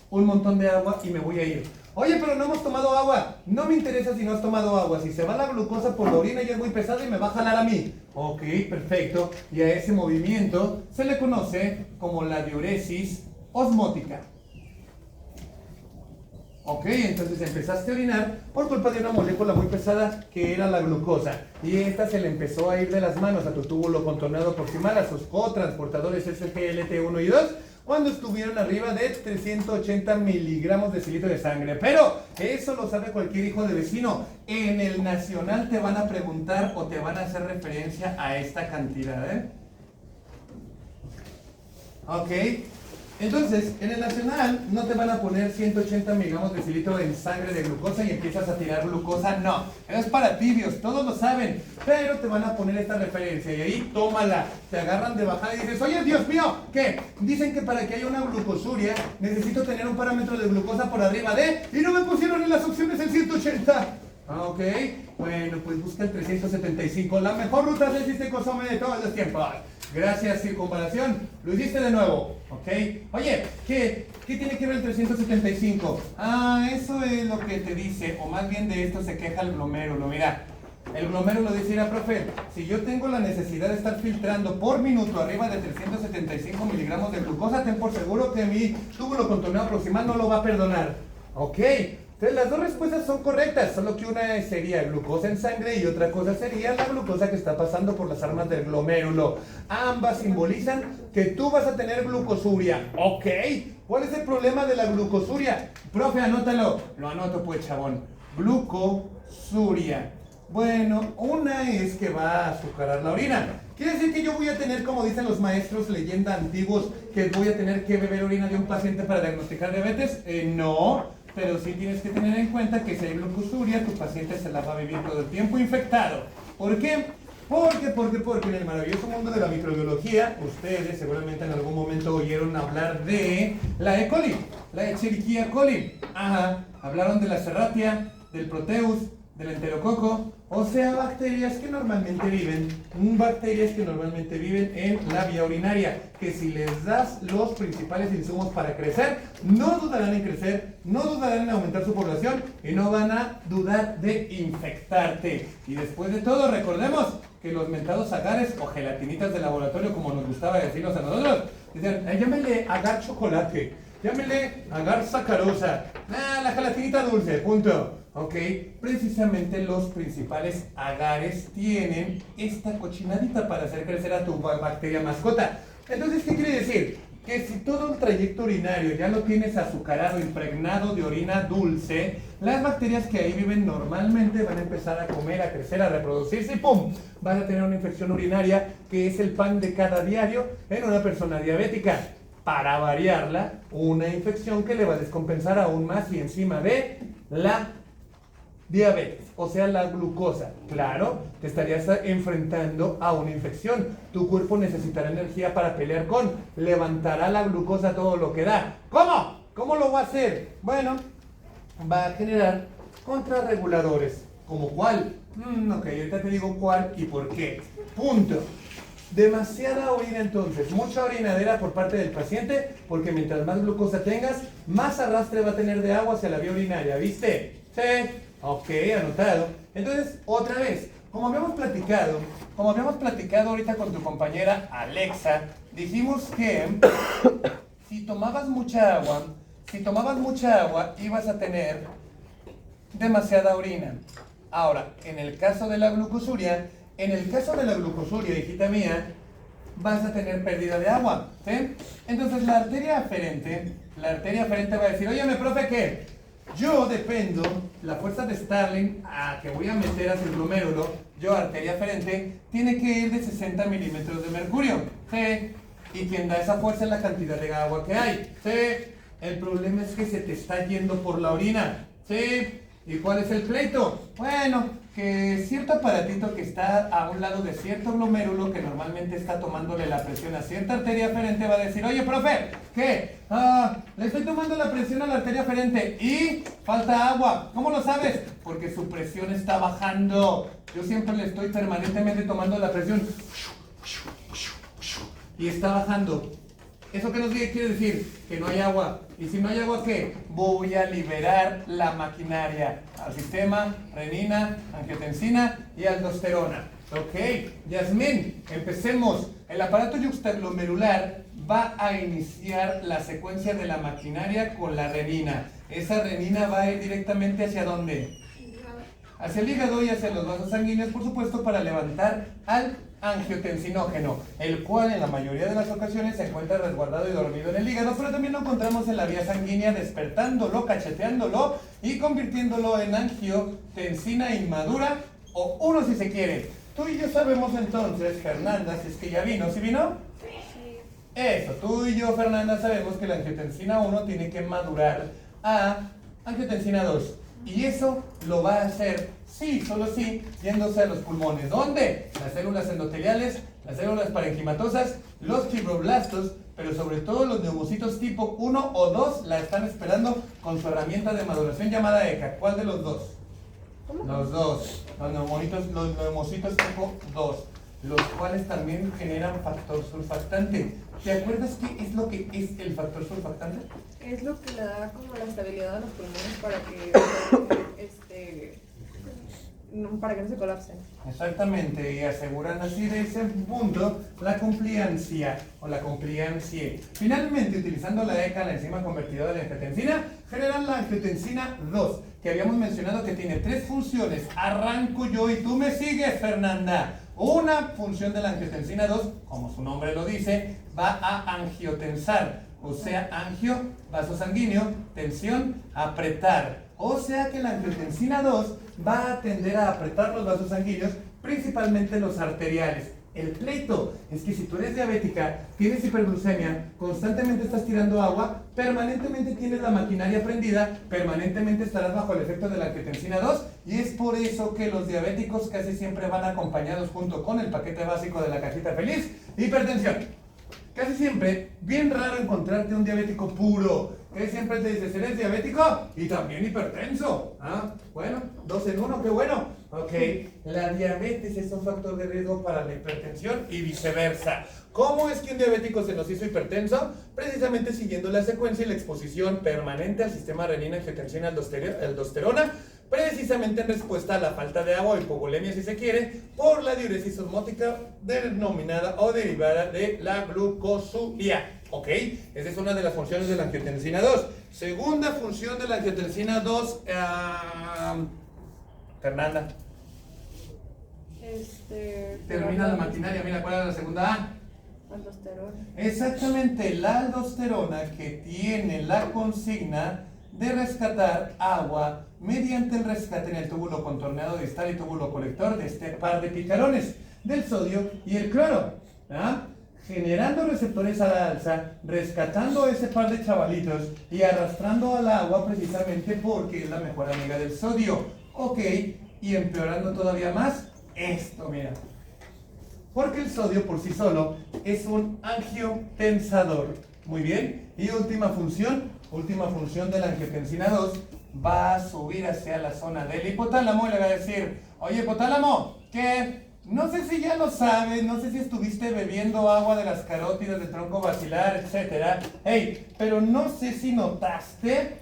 un montón de agua y me voy a ir. Oye, pero no hemos tomado agua. No me interesa si no has tomado agua. Si se va la glucosa por la orina ya es muy pesado y me va a jalar a mí. Ok, perfecto. Y a ese movimiento se le conoce como la diuresis osmótica. Ok, entonces empezaste a orinar por culpa de una molécula muy pesada que era la glucosa. Y esta se le empezó a ir de las manos a tu túbulo contorneado proximal, a sus cotransportadores SGLT1 y 2, cuando estuvieron arriba de 380 miligramos de decilitro de sangre. Pero eso lo sabe cualquier hijo de vecino. En el nacional te van a preguntar o te van a hacer referencia a esta cantidad, Ok. Entonces, en el nacional no te van a poner 180 miligramos de decilitro en sangre de glucosa y empiezas a tirar glucosa, no. Es para tibios, todos lo saben, pero te van a poner esta referencia y ahí tómala. Te agarran de bajada y dices, oye, Dios mío, ¿qué? Dicen que para que haya una glucosuria necesito tener un parámetro de glucosa por arriba de... Y no me pusieron en las opciones el 180. Ok, bueno, pues busca el 375. La mejor ruta del Cistecosome de todos los tiempos. Gracias, circunvalación. Lo hiciste de nuevo, ¿ok? Oye, ¿qué tiene que ver el 375? Eso es lo que te dice, o más bien de esto se queja el glomérulo. Mira, el glomérulo dice, mira, profe, si yo tengo la necesidad de estar filtrando por minuto arriba de 375 miligramos de glucosa, ten por seguro que mi túbulo contorneado proximal no lo va a perdonar. ¿Ok? Entonces las 2 respuestas son correctas, solo que una sería glucosa en sangre y otra cosa sería la glucosa que está pasando por las armas del glomérulo. Ambas simbolizan que tú vas a tener glucosuria. ¿Ok? ¿Cuál es el problema de la glucosuria? Profe, anótalo. Lo anoto pues, chabón. Glucosuria. Bueno, una es que va a azucarar la orina. ¿Quiere decir que yo voy a tener, como dicen los maestros leyenda antiguos, que voy a tener que beber orina de un paciente para diagnosticar diabetes? No. Pero sí tienes que tener en cuenta que si hay glucosuria, tu paciente se la va a vivir todo el tiempo infectado. ¿Por qué? Porque en el maravilloso mundo de la microbiología, ustedes seguramente en algún momento oyeron hablar de la E. coli, la Escherichia coli. Ajá, hablaron de la Serratia, del Proteus, del Enterococo, o sea, bacterias que normalmente viven en la vía urinaria, que si les das los principales insumos para crecer, no dudarán en crecer, no dudarán en aumentar su población y no van a dudar de infectarte. Y después de todo, recordemos que los mentados agares o gelatinitas de laboratorio, como nos gustaba decirnos a nosotros, decían, llámenle agar chocolate, llámenle agar sacarosa, la gelatinita dulce, punto. Ok, precisamente los principales agares tienen esta cochinadita para hacer crecer a tu bacteria mascota. Entonces, ¿qué quiere decir? Que si todo el trayecto urinario ya lo tienes azucarado, impregnado de orina dulce, las bacterias que ahí viven normalmente van a empezar a comer, a crecer, a reproducirse y ¡pum! Vas a tener una infección urinaria que es el pan de cada diario en una persona diabética. Para variarla, una infección que le va a descompensar aún más y encima de la diabetes. o sea, la glucosa. Claro, te estarías enfrentando a una infección. Tu cuerpo necesitará energía para pelear con, levantará la glucosa todo lo que da. ¿Cómo? ¿Cómo lo va a hacer? Bueno, va a generar contrarreguladores. ¿Como cuál? Ok, ahorita te digo cuál y por qué. Punto. Demasiada orina entonces, mucha orinadera por parte del paciente, porque mientras más glucosa tengas, más arrastre va a tener de agua hacia la vía urinaria, ¿viste? Sí, ok, anotado. Entonces, otra vez, como habíamos platicado ahorita con tu compañera Alexa, dijimos que si tomabas mucha agua, ibas a tener demasiada orina. Ahora, en el caso de la glucosuria, hijita mía, vas a tener pérdida de agua, ¿sí? Entonces la arteria aferente va a decir, óyeme, profe, ¿qué? Yo dependo, la fuerza de Starling que voy a meter hacia el glomérulo, yo, arteria aferente, tiene que ir de 60 milímetros de mercurio, ¿sí? Y quien da esa fuerza es la cantidad de agua que hay, ¿sí? El problema es que se te está yendo por la orina, ¿sí? ¿Y cuál es el pleito? Bueno, que cierto aparatito que está a un lado de cierto glomérulo que normalmente está tomándole la presión a cierta arteria aferente va a decir, oye, profe, ¿qué? Le estoy tomando la presión a la arteria aferente y falta agua. ¿Cómo lo sabes? Porque su presión está bajando. Yo siempre le estoy permanentemente tomando la presión y está bajando. ¿Eso qué nos quiere decir? Que no hay agua. ¿Y si no hay agua qué? Voy a liberar la maquinaria al sistema, renina, angiotensina y aldosterona. Ok, Yasmín, empecemos. El aparato yuxtaglomerular va a iniciar la secuencia de la maquinaria con la renina. Esa renina va a ir directamente ¿hacia dónde? Hacia el hígado y hacia los vasos sanguíneos, por supuesto, para levantar al angiotensinógeno, el cual en la mayoría de las ocasiones se encuentra resguardado y dormido en el hígado, pero también lo encontramos en la vía sanguínea, despertándolo, cacheteándolo y convirtiéndolo en angiotensina inmadura, o 1 si se quiere. Tú y yo sabemos entonces, Fernanda, si es que ya vino, ¿sí vino? Sí. Eso, tú y yo, Fernanda, sabemos que la angiotensina 1 tiene que madurar a angiotensina 2. Y eso lo va a hacer, sí, solo sí, yéndose a los pulmones. ¿Dónde? Las células endoteliales, las células parenquimatosas, los fibroblastos, pero sobre todo los neumocitos tipo 1 o 2 la están esperando con su herramienta de maduración llamada ECA. ¿Cuál de los dos? ¿Cómo? Los dos, los neumocitos tipo 2, los cuales también generan factor surfactante. ¿Te acuerdas qué es lo que es el factor surfactante? Es lo que le da como la estabilidad a los pulmones para que no se colapsen. Exactamente, y aseguran así de ese punto la compliancia o la compliancie. Finalmente, utilizando la ECA, la enzima convertidora de angiotensina, generan la angiotensina 2, que habíamos mencionado que tiene 3 funciones. Arranco yo y tú me sigues, Fernanda. Una función de la angiotensina 2, como su nombre lo dice, va a angiotensar. O sea, angio, vaso sanguíneo, tensión, apretar. O sea que la angiotensina 2 va a tender a apretar los vasos sanguíneos, principalmente los arteriales. El pleito es que si tú eres diabética, tienes hiperglucemia, constantemente estás tirando agua, permanentemente tienes la maquinaria prendida, permanentemente estarás bajo el efecto de la angiotensina 2, y es por eso que los diabéticos casi siempre van acompañados junto con el paquete básico de la cajita feliz, hipertensión. Casi siempre, bien raro encontrarte un diabético puro, que siempre te dices, ¿eres diabético? Y también hipertenso. Bueno, 2 en 1, qué bueno. Ok, la diabetes es un factor de riesgo para la hipertensión y viceversa. ¿Cómo es que un diabético se nos hizo hipertenso? Precisamente siguiendo la secuencia y la exposición permanente al sistema renina, angiotensina, aldosterona, precisamente en respuesta a la falta de agua o hipovolemia, si se quiere, por la diuresis osmótica denominada o derivada de la glucosuria. ¿Ok? Esa es una de las funciones de la angiotensina 2. Segunda función de la angiotensina 2, Fernanda. Termina la maquinaria, mira, ¿cuál es la segunda A? Aldosterona. Exactamente, la aldosterona, que tiene la consigna de rescatar agua mediante el rescate en el túbulo contorneado distal y túbulo colector de este par de picarones del sodio y el cloro, generando receptores a la alza, rescatando ese par de chavalitos y arrastrando al agua precisamente porque es la mejor amiga del sodio. Ok, y empeorando todavía más esto, mira. Porque el sodio por sí solo es un angiotensador. Muy bien. Y última función de la angiotensina 2, va a subir hacia la zona del hipotálamo y le va a decir, oye hipotálamo, ¿qué? No sé si ya lo sabes, no sé si estuviste bebiendo agua de las carótidas del tronco basilar, etcétera. Hey, pero no sé si notaste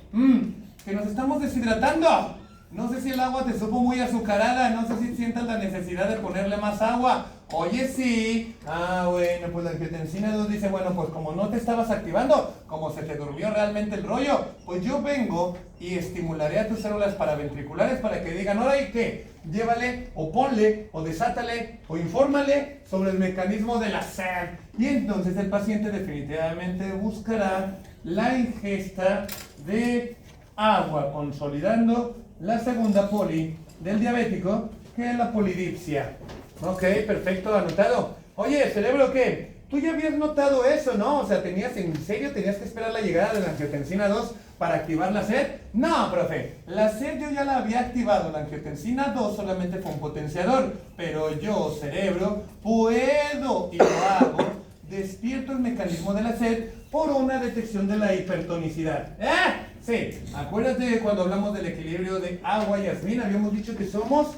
que nos estamos deshidratando. No sé si el agua te supo muy azucarada, no sé si sientas la necesidad de ponerle más agua. Oye, sí. Bueno, pues la angiotensina 2 dice, bueno, pues como no te estabas activando, como se te durmió realmente el rollo, pues yo vengo y estimularé a tus células paraventriculares para que digan, ahora, ¿y qué? Llévale, o ponle, o desátale, o infórmale sobre el mecanismo de la sed. Y entonces el paciente definitivamente buscará la ingesta de agua, consolidando la segunda poli del diabético, que es la polidipsia. Ok, perfecto, anotado. Oye, cerebro, ¿qué? Tú ya habías notado eso, ¿no? O sea, ¿en serio tenías que esperar la llegada de la angiotensina 2 para activar la sed? No, profe, la sed yo ya la había activado, la angiotensina 2 solamente fue un potenciador, pero yo, cerebro, puedo y lo hago, despierto el mecanismo de la sed por una detección de la hipertonicidad. Sí, acuérdate cuando hablamos del equilibrio de agua y yasmina, habíamos dicho que somos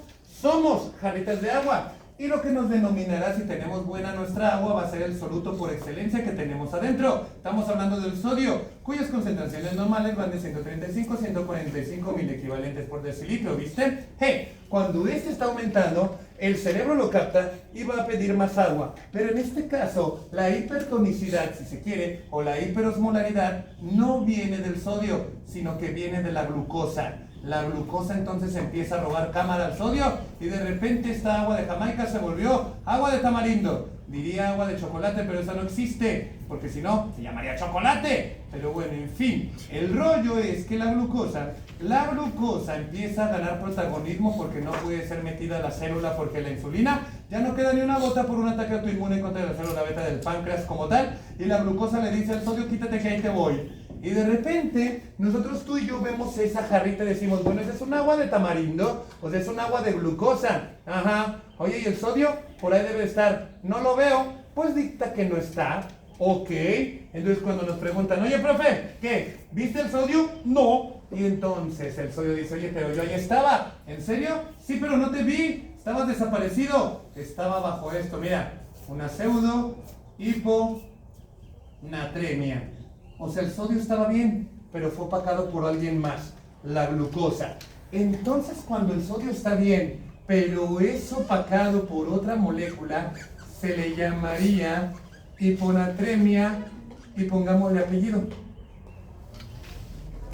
jarritas de agua. Y lo que nos denominará si tenemos buena nuestra agua va a ser el soluto por excelencia que tenemos adentro. Estamos hablando del sodio, cuyas concentraciones normales van de 135 a 145 equivalentes por decilitro, ¿viste? Cuando este está aumentando, el cerebro lo capta y va a pedir más agua. Pero en este caso, la hipertonicidad, si se quiere, o la hiperosmolaridad, no viene del sodio, sino que viene de la glucosa. La glucosa entonces empieza a robar cámara al sodio y de repente esta agua de Jamaica se volvió agua de tamarindo. Diría agua de chocolate, pero esa no existe, porque si no, se llamaría chocolate. Pero bueno, en fin, el rollo es que la glucosa empieza a ganar protagonismo porque no puede ser metida a la célula, porque la insulina ya no queda ni una gota por un ataque autoinmune contra la célula beta del páncreas como tal, y la glucosa le dice al sodio, quítate que ahí te voy. Y de repente, nosotros tú y yo vemos esa jarrita y decimos, bueno, ¿ese es un agua de tamarindo? O sea, es un agua de glucosa. Ajá. Oye, ¿y el sodio? Por ahí debe estar. No lo veo. Pues dicta que no está. Ok. Entonces cuando nos preguntan, oye, profe, ¿qué? ¿Viste el sodio? No. Y entonces el sodio dice, oye, pero yo ahí estaba. ¿En serio? Sí, pero no te vi. Estabas desaparecido. Estaba bajo esto, mira. Una pseudo hiponatremia. O sea, el sodio estaba bien, pero fue opacado por alguien más, la glucosa. Entonces, cuando el sodio está bien, pero es opacado por otra molécula, se le llamaría hiponatremia y pongámosle apellido.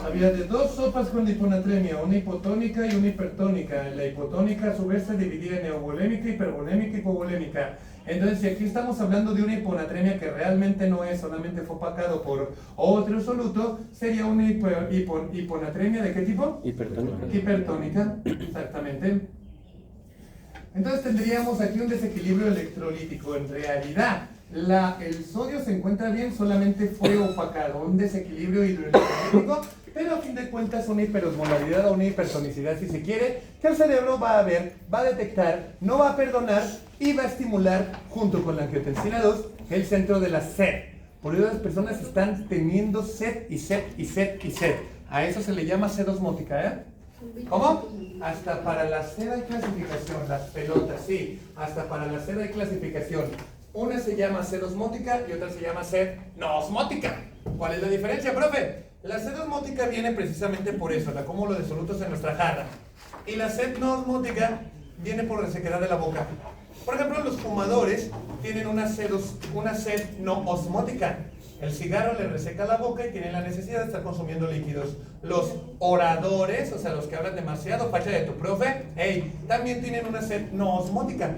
Había de dos sopas con hiponatremia, una hipotónica y una hipertónica. La hipotónica a su vez se dividía en neovolémica, hipervolémica y hipovolémica. Entonces, si aquí estamos hablando de una hiponatremia que realmente no es, solamente fue opacado por otro soluto, sería una hiponatremia ¿de qué tipo? Hipertónica. Hipertónica, exactamente. Entonces tendríamos aquí un desequilibrio electrolítico. En realidad, el sodio se encuentra bien, solamente fue opacado, un desequilibrio hidroelectrolítico, pero a fin de cuentas una hiperosmolaridad o una hipertonicidad, si se quiere, que el cerebro va a ver, va a detectar, no va a perdonar y va a estimular, junto con la angiotensina 2, el centro de la sed. Por eso las personas están teniendo sed y sed y sed y sed. A eso se le llama sed osmótica, ¿eh? ¿Cómo? Hasta para la sed hay clasificación, las pelotas, sí. Hasta para la sed hay clasificación. Una se llama sed osmótica y otra se llama sed no osmótica. ¿Cuál es la diferencia, profe? La sed osmótica viene precisamente por eso, el acúmulo de solutos en nuestra jarra. Y la sed no osmótica viene por resequedad de la boca. Por ejemplo, los fumadores tienen una sed no osmótica. El cigarro le reseca la boca y tienen la necesidad de estar consumiendo líquidos. Los oradores, o sea, los que hablan demasiado, facha de tu profe, también tienen una sed no osmótica.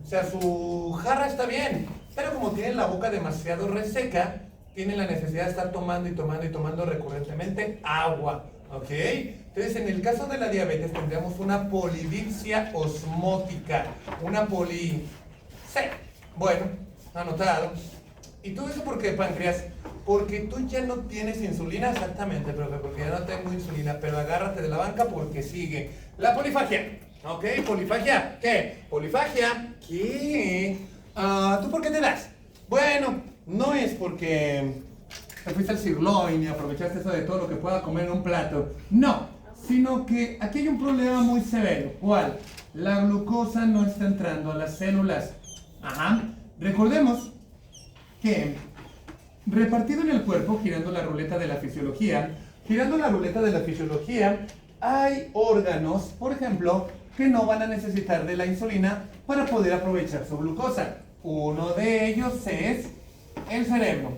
O sea, su jarra está bien, pero como tienen la boca demasiado reseca, tienen la necesidad de estar tomando y tomando y tomando recurrentemente agua, ¿ok? Entonces, en el caso de la diabetes tendríamos una polidipsia osmótica, una poli... Sí, bueno, anotado. ¿Y todo eso por qué, páncreas? Porque tú ya no tienes insulina, exactamente, profe, porque ya no tengo insulina, pero agárrate de la banca porque sigue la polifagia. Ok, polifagia. ¿Qué? ¿Polifagia? ¿Qué? ¿Tú por qué te das? Bueno, no es porque te fuiste al sirloin y aprovechaste eso de todo lo que pueda comer en un plato. No, sino que aquí hay un problema muy severo. ¿Cuál? La glucosa no está entrando a las células. Ajá. Recordemos que repartido en el cuerpo, girando la ruleta de la fisiología, hay órganos, por ejemplo, que no van a necesitar de la insulina para poder aprovechar su glucosa. Uno de ellos es el cerebro.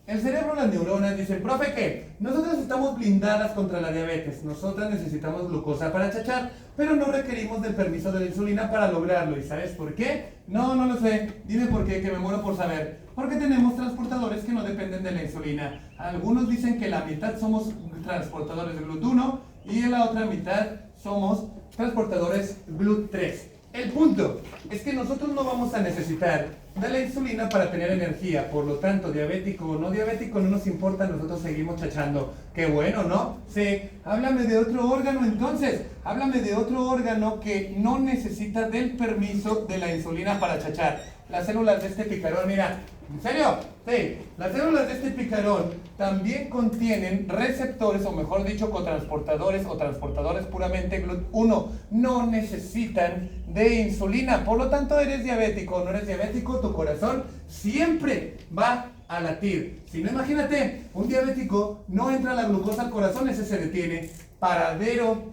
El cerebro, las neuronas dicen, profe, ¿qué? Nosotras estamos blindadas contra la diabetes. Nosotras necesitamos glucosa para chachar, pero no requerimos del permiso de la insulina para lograrlo. ¿Y sabes por qué? No lo sé. Dime por qué, que me muero por saber. Porque tenemos transportadores que no dependen de la insulina. Algunos dicen que la mitad somos transportadores de GLUT1 y en la otra mitad somos transportadores GLUT3. El punto es que nosotros no vamos a necesitar de la insulina para tener energía, por lo tanto, diabético o no diabético no nos importa, nosotros seguimos chachando. Qué bueno, ¿no? Sí, háblame de otro órgano entonces, háblame de otro órgano que no necesita del permiso de la insulina para chachar. Las células de este picarón, mira, ¿en serio? Sí, las células de este picarón también contienen receptores, o mejor dicho, cotransportadores o transportadores puramente GLUT1. No necesitan de insulina, por lo tanto, eres diabético o no eres diabético, tu corazón siempre va a latir. Si no, imagínate, un diabético no entra la glucosa al corazón, ese se detiene. Paradero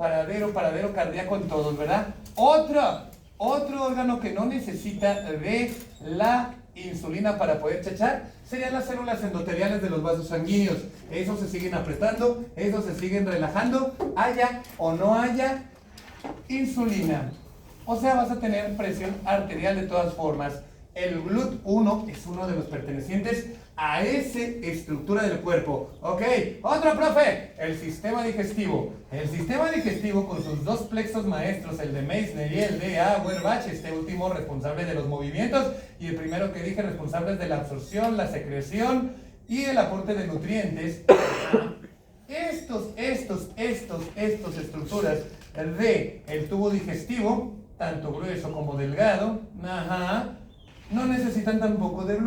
cardíaco en todos, ¿verdad? Otro órgano que no necesita de la insulina para poder chachar serían las células endoteliales de los vasos sanguíneos. Esos se siguen apretando, esos se siguen relajando, haya o no haya insulina. O sea, vas a tener presión arterial de todas formas. El GLUT1 es uno de los pertenecientes a esa estructura del cuerpo. Ok, otro profe, el sistema digestivo. El sistema digestivo con sus dos plexos maestros, el de Meissner y el de Auerbach, este último responsable de los movimientos y el primero que dije responsable de la absorción, la secreción y el aporte de nutrientes. Estos estructuras del tubo digestivo, tanto grueso como delgado, no necesitan tampoco de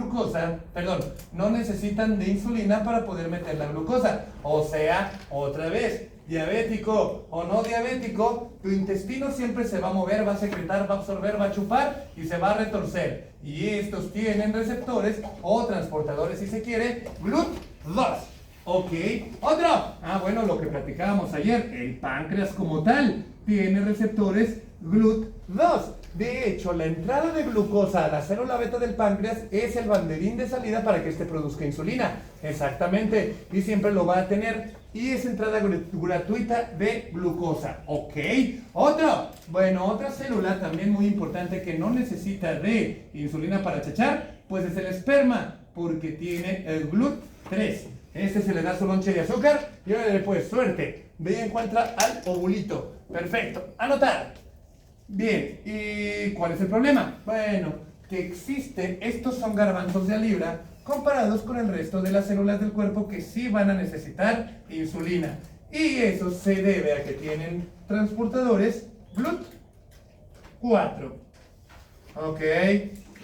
no necesitan de insulina para poder meter la glucosa. O sea, otra vez, diabético o no diabético, tu intestino siempre se va a mover, va a secretar, va a absorber, va a chupar y se va a retorcer. Y estos tienen receptores o transportadores, si se quiere, GLUT2. Ok, otro. Bueno, lo que platicábamos ayer, el páncreas como tal tiene receptores GLUT2. De hecho, la entrada de glucosa a la célula beta del páncreas es el banderín de salida para que éste produzca insulina. Exactamente, y siempre lo va a tener. Y es entrada gratuita de glucosa. Ok, otra célula también muy importante que no necesita de insulina para chachar, pues es el esperma, porque tiene el GLUT3. Este se le da su lonche de azúcar y ahora pues suerte, ve y encuentra al ovulito. Perfecto, anotar. Bien, ¿y cuál es el problema? Bueno, que existe, estos son garbanzos de a libra comparados con el resto de las células del cuerpo que sí van a necesitar insulina. Y eso se debe a que tienen transportadores GLUT4. Ok,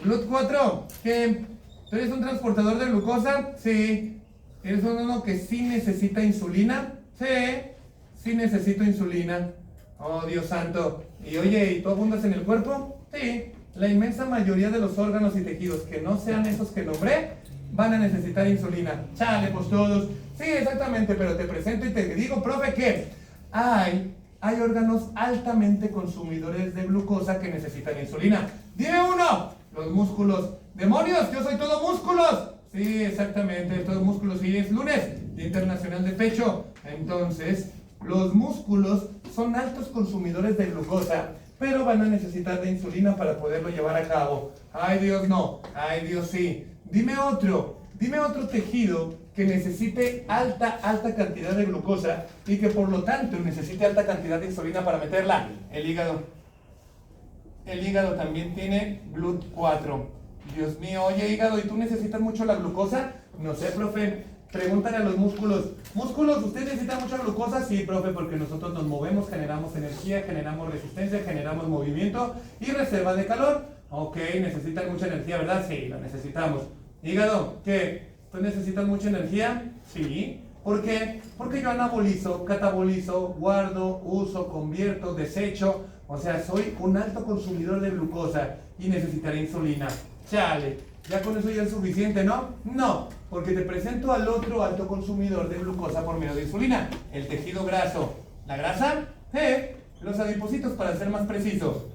GLUT4, ¿qué? ¿Tú eres un transportador de glucosa? Sí. ¿Eres uno que sí necesita insulina? Sí necesito insulina. Oh, Dios santo. Y oye, ¿y tú abundas en el cuerpo? Sí. La inmensa mayoría de los órganos y tejidos que no sean esos que nombré van a necesitar insulina. Chale, pues todos. Sí, exactamente, pero te presento y te digo, profe, que hay órganos altamente consumidores de glucosa que necesitan insulina. Dime uno. Los músculos. ¡Demonios! ¡Yo soy todo músculos! Sí, exactamente, todo músculos. Y es lunes, Día Internacional de Pecho. Entonces, los músculos son altos consumidores de glucosa, pero van a necesitar de insulina para poderlo llevar a cabo. Ay Dios, no. Ay Dios, sí. Dime otro tejido que necesite alta cantidad de glucosa y que por lo tanto necesite alta cantidad de insulina para meterla. El hígado. El hígado también tiene GLUT4. Dios mío, oye hígado, ¿y tú necesitas mucho la glucosa? No sé, profe. Pregúntale a los músculos. Músculos, ¿usted necesita mucha glucosa? Sí, profe, porque nosotros nos movemos, generamos energía, generamos resistencia, generamos movimiento y reserva de calor. Ok, necesitan mucha energía, ¿verdad? Sí, la necesitamos. Hígado, ¿qué? ¿Tú necesitas mucha energía? Sí. ¿Por qué? Porque yo anabolizo, catabolizo, guardo, uso, convierto, desecho. O sea, soy un alto consumidor de glucosa y necesitaré insulina. Chale, ya con eso ya es suficiente, ¿no? No, porque te presento al otro alto consumidor de glucosa por medio de insulina, el tejido graso. ¿La grasa? Los adipocitos, para ser más preciso.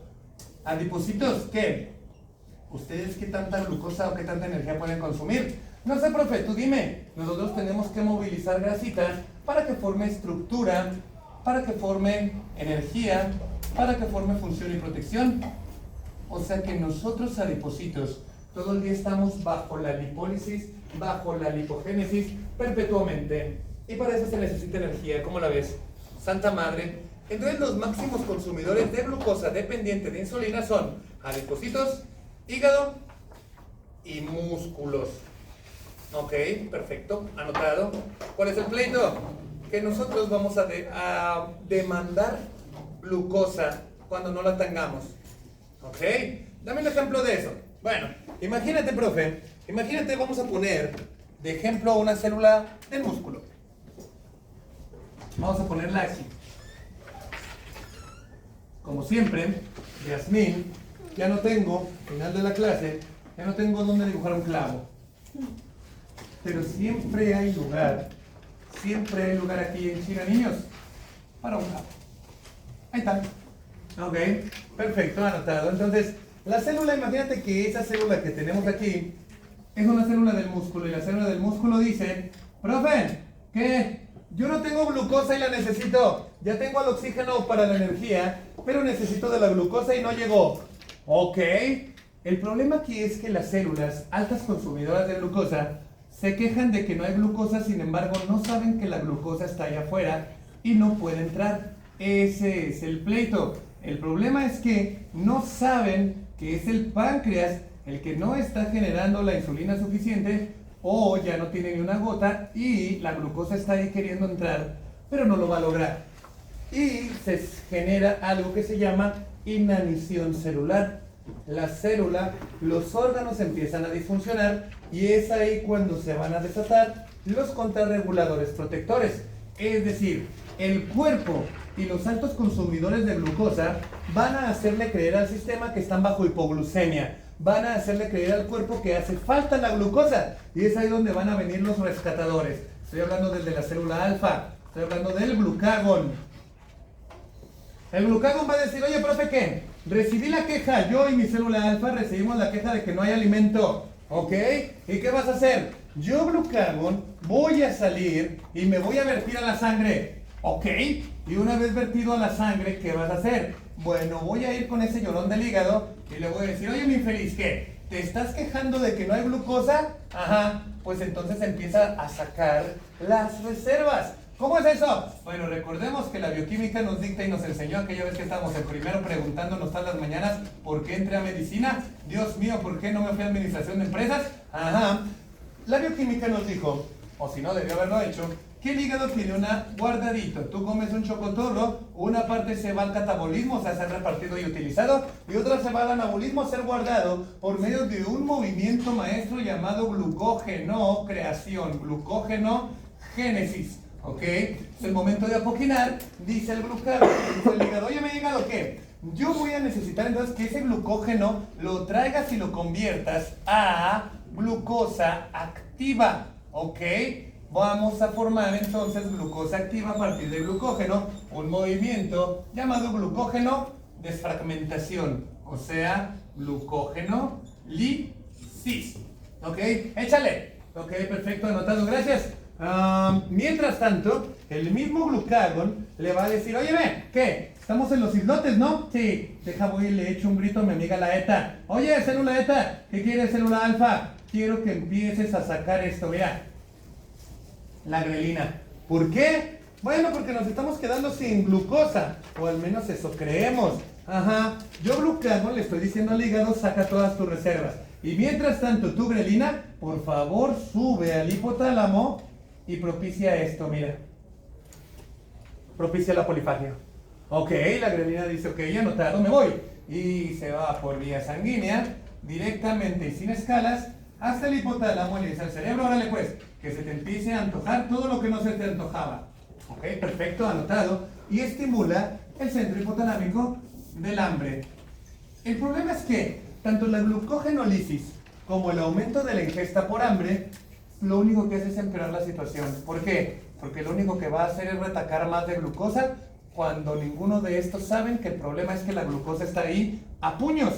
¿Adipocitos qué? ¿Ustedes qué tanta glucosa o qué tanta energía pueden consumir? No sé, profe, tú dime. Nosotros tenemos que movilizar grasita para que forme estructura, para que forme energía, para que forme función y protección. O sea que nosotros adipocitos todo el día estamos bajo la lipólisis, bajo la lipogénesis perpetuamente. Y para eso se necesita energía, ¿cómo la ves? Santa madre. Entonces los máximos consumidores de glucosa dependiente de insulina son adipocitos, hígado y músculos. Ok, perfecto, anotado. ¿Cuál es el pleito? Que nosotros vamos a demandar glucosa cuando no la tengamos. Ok, dame un ejemplo de eso. Bueno, imagínate, profe, imagínate, vamos a poner de ejemplo una célula del músculo. Vamos a ponerla aquí. Como siempre, Yasmín, ya no tengo, final de la clase, ya no tengo dónde dibujar un clavo. Pero siempre hay lugar aquí en China, niños, para un clavo. Ahí está. Ok, perfecto, anotado. Entonces, la célula, imagínate que esa célula que tenemos aquí es una célula del músculo y la célula del músculo dice, profe, ¿qué? Yo no tengo glucosa y la necesito. Ya tengo el oxígeno para la energía, pero necesito de la glucosa y no llegó. Ok, el problema aquí es que las células altas consumidoras de glucosa se quejan de que no hay glucosa, sin embargo no saben que la glucosa está allá afuera y no puede entrar. Ese es el pleito. El problema es que no saben que es el páncreas el que no está generando la insulina suficiente o ya no tiene ni una gota y la glucosa está ahí queriendo entrar, pero no lo va a lograr. Y se genera algo que se llama inanición celular. La célula, los órganos empiezan a disfuncionar y es ahí cuando se van a desatar los contrarreguladores protectores. Es decir, el cuerpo y los altos consumidores de glucosa van a hacerle creer al sistema que están bajo hipoglucemia. Van a hacerle creer al cuerpo que hace falta la glucosa. Y es ahí donde van a venir los rescatadores. Estoy hablando del de la célula alfa. Estoy hablando del glucagón. El glucagón va a decir, oye, profe, ¿qué? Recibí la queja, yo y mi célula alfa recibimos la queja de que no hay alimento. ¿Ok? ¿Y qué vas a hacer? Yo, glucagón, voy a salir y me voy a vertir a la sangre. ¿Ok? Y una vez vertido a la sangre, ¿qué vas a hacer? Bueno, voy a ir con ese llorón del hígado y le voy a decir, oye, mi infeliz, ¿qué? ¿Te estás quejando de que no hay glucosa? Ajá, pues entonces empieza a sacar las reservas. ¿Cómo es eso? Bueno, recordemos que la bioquímica nos dicta y nos enseñó aquella vez que estábamos en primero preguntándonos todas las mañanas ¿por qué entré a medicina? Dios mío, ¿por qué no me fui a administración de empresas? Ajá, la bioquímica nos dijo, o si no, debió haberlo hecho, que el hígado tiene una guardadito. Tú comes un chocotorro, una parte se va al catabolismo, o sea, ser repartido y utilizado, y otra se va al anabolismo, a ser guardado por medio de un movimiento maestro llamado glucógeno creación, glucógeno génesis. ¿Ok? Es el momento de apoquinar, dice el glucagón, dice el hígado, oye, mi hígado, ¿qué? Yo voy a necesitar entonces que ese glucógeno lo traigas y lo conviertas a glucosa activa. ¿Ok? Vamos a formar entonces glucosa activa a partir de glucógeno, un movimiento llamado glucógeno desfragmentación, o sea, glucógeno lisis. ¿Ok? Échale. Ok, perfecto, anotado, gracias. Mientras tanto, el mismo glucagón le va a decir, oye, ve, ¿qué? Estamos en los islotes, ¿no? Sí, deja voy y le echo un grito a mi amiga la ETA. Oye, célula ETA, ¿qué quieres, célula alfa? Quiero que empieces a sacar esto, mira. La grelina. ¿Por qué? Bueno, porque nos estamos quedando sin glucosa, o al menos eso creemos. Ajá, yo glucagón le estoy diciendo al hígado, saca todas tus reservas. Y mientras tanto, tu grelina, por favor, sube al hipotálamo y propicia esto, mira. Propicia la polifagia. Ok, la grelina dice, ok, anotado, me voy. Y se va por vía sanguínea, directamente y sin escalas, hasta el hipotálamo y le dice al cerebro, órale pues, que se te empiece a antojar todo lo que no se te antojaba. Ok, perfecto, anotado. Y estimula el centro hipotalámico del hambre. El problema es que tanto la glucogenólisis como el aumento de la ingesta por hambre, lo único que hace es empeorar la situación. ¿Por qué? Porque lo único que va a hacer es retacar más de glucosa, cuando ninguno de estos saben que el problema es que la glucosa está ahí a puños,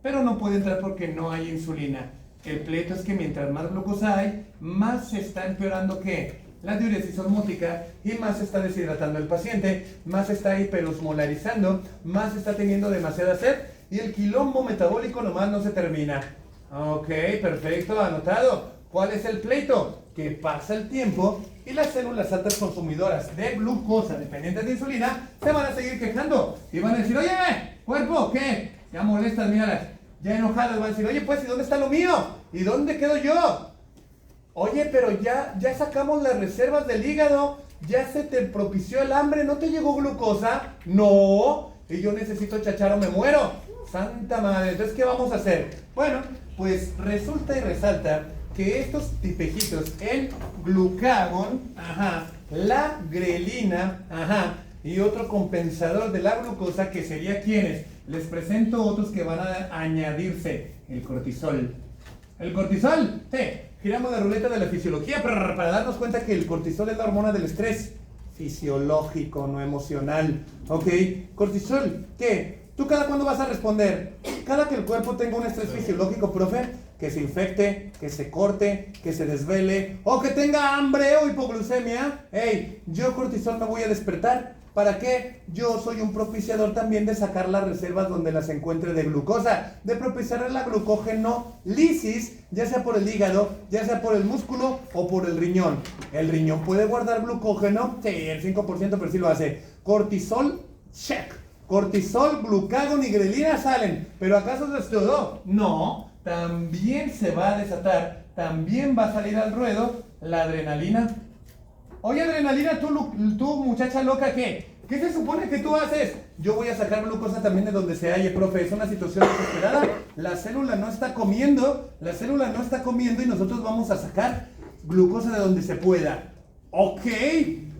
pero no puede entrar porque no hay insulina. El pleito es que mientras más glucosa hay, más se está empeorando ¿qué? La diuresis osmótica, y más se está deshidratando el paciente, más se está hiperosmolarizando, más está teniendo demasiada sed, y el quilombo metabólico nomás no se termina. Ok, perfecto, anotado. ¿Cuál es el pleito? Que pasa el tiempo y las células altas consumidoras de glucosa dependientes de insulina se van a seguir quejando y van a decir, oye, cuerpo, ¿qué? Ya molestas, míralas, ya enojadas, van a decir, oye, pues, ¿y dónde está lo mío? ¿Y dónde quedo yo? Oye, pero ya sacamos las reservas del hígado, ya se te propició el hambre, ¿no te llegó glucosa? No, y yo necesito chachar o me muero. Santa madre, entonces, ¿qué vamos a hacer? Bueno, pues resulta y resalta que estos tipejitos, el glucagón, la grelina, y otro compensador de la glucosa, que sería ¿quiénes? Les presento otros que van a añadirse, el cortisol. ¿El cortisol? Sí, giramos la ruleta de la fisiología para darnos cuenta que el cortisol es la hormona del estrés fisiológico, no emocional. Ok, cortisol, ¿qué? ¿Tú cada cuándo vas a responder? Cada que el cuerpo tenga un estrés fisiológico, profe, que se infecte, que se corte, que se desvele, o que tenga hambre o hipoglucemia. Hey, yo cortisol me voy a despertar. ¿Para qué? Yo soy un propiciador también de sacar las reservas donde las encuentre de glucosa, de propiciar la glucogenólisis, ya sea por el hígado, ya sea por el músculo o por el riñón. ¿El riñón puede guardar glucógeno? Sí, el 5%, pero sí lo hace. Cortisol, check. Cortisol, glucagón y grelina salen. ¿Pero acaso eso es todo? No, también se va a desatar, también va a salir al ruedo la adrenalina. Oye, adrenalina, tú muchacha loca, ¿qué? ¿Qué se supone que tú haces? Yo voy a sacar glucosa también de donde se halle, profe. Es una situación desesperada. La célula no está comiendo y nosotros vamos a sacar glucosa de donde se pueda. Ok,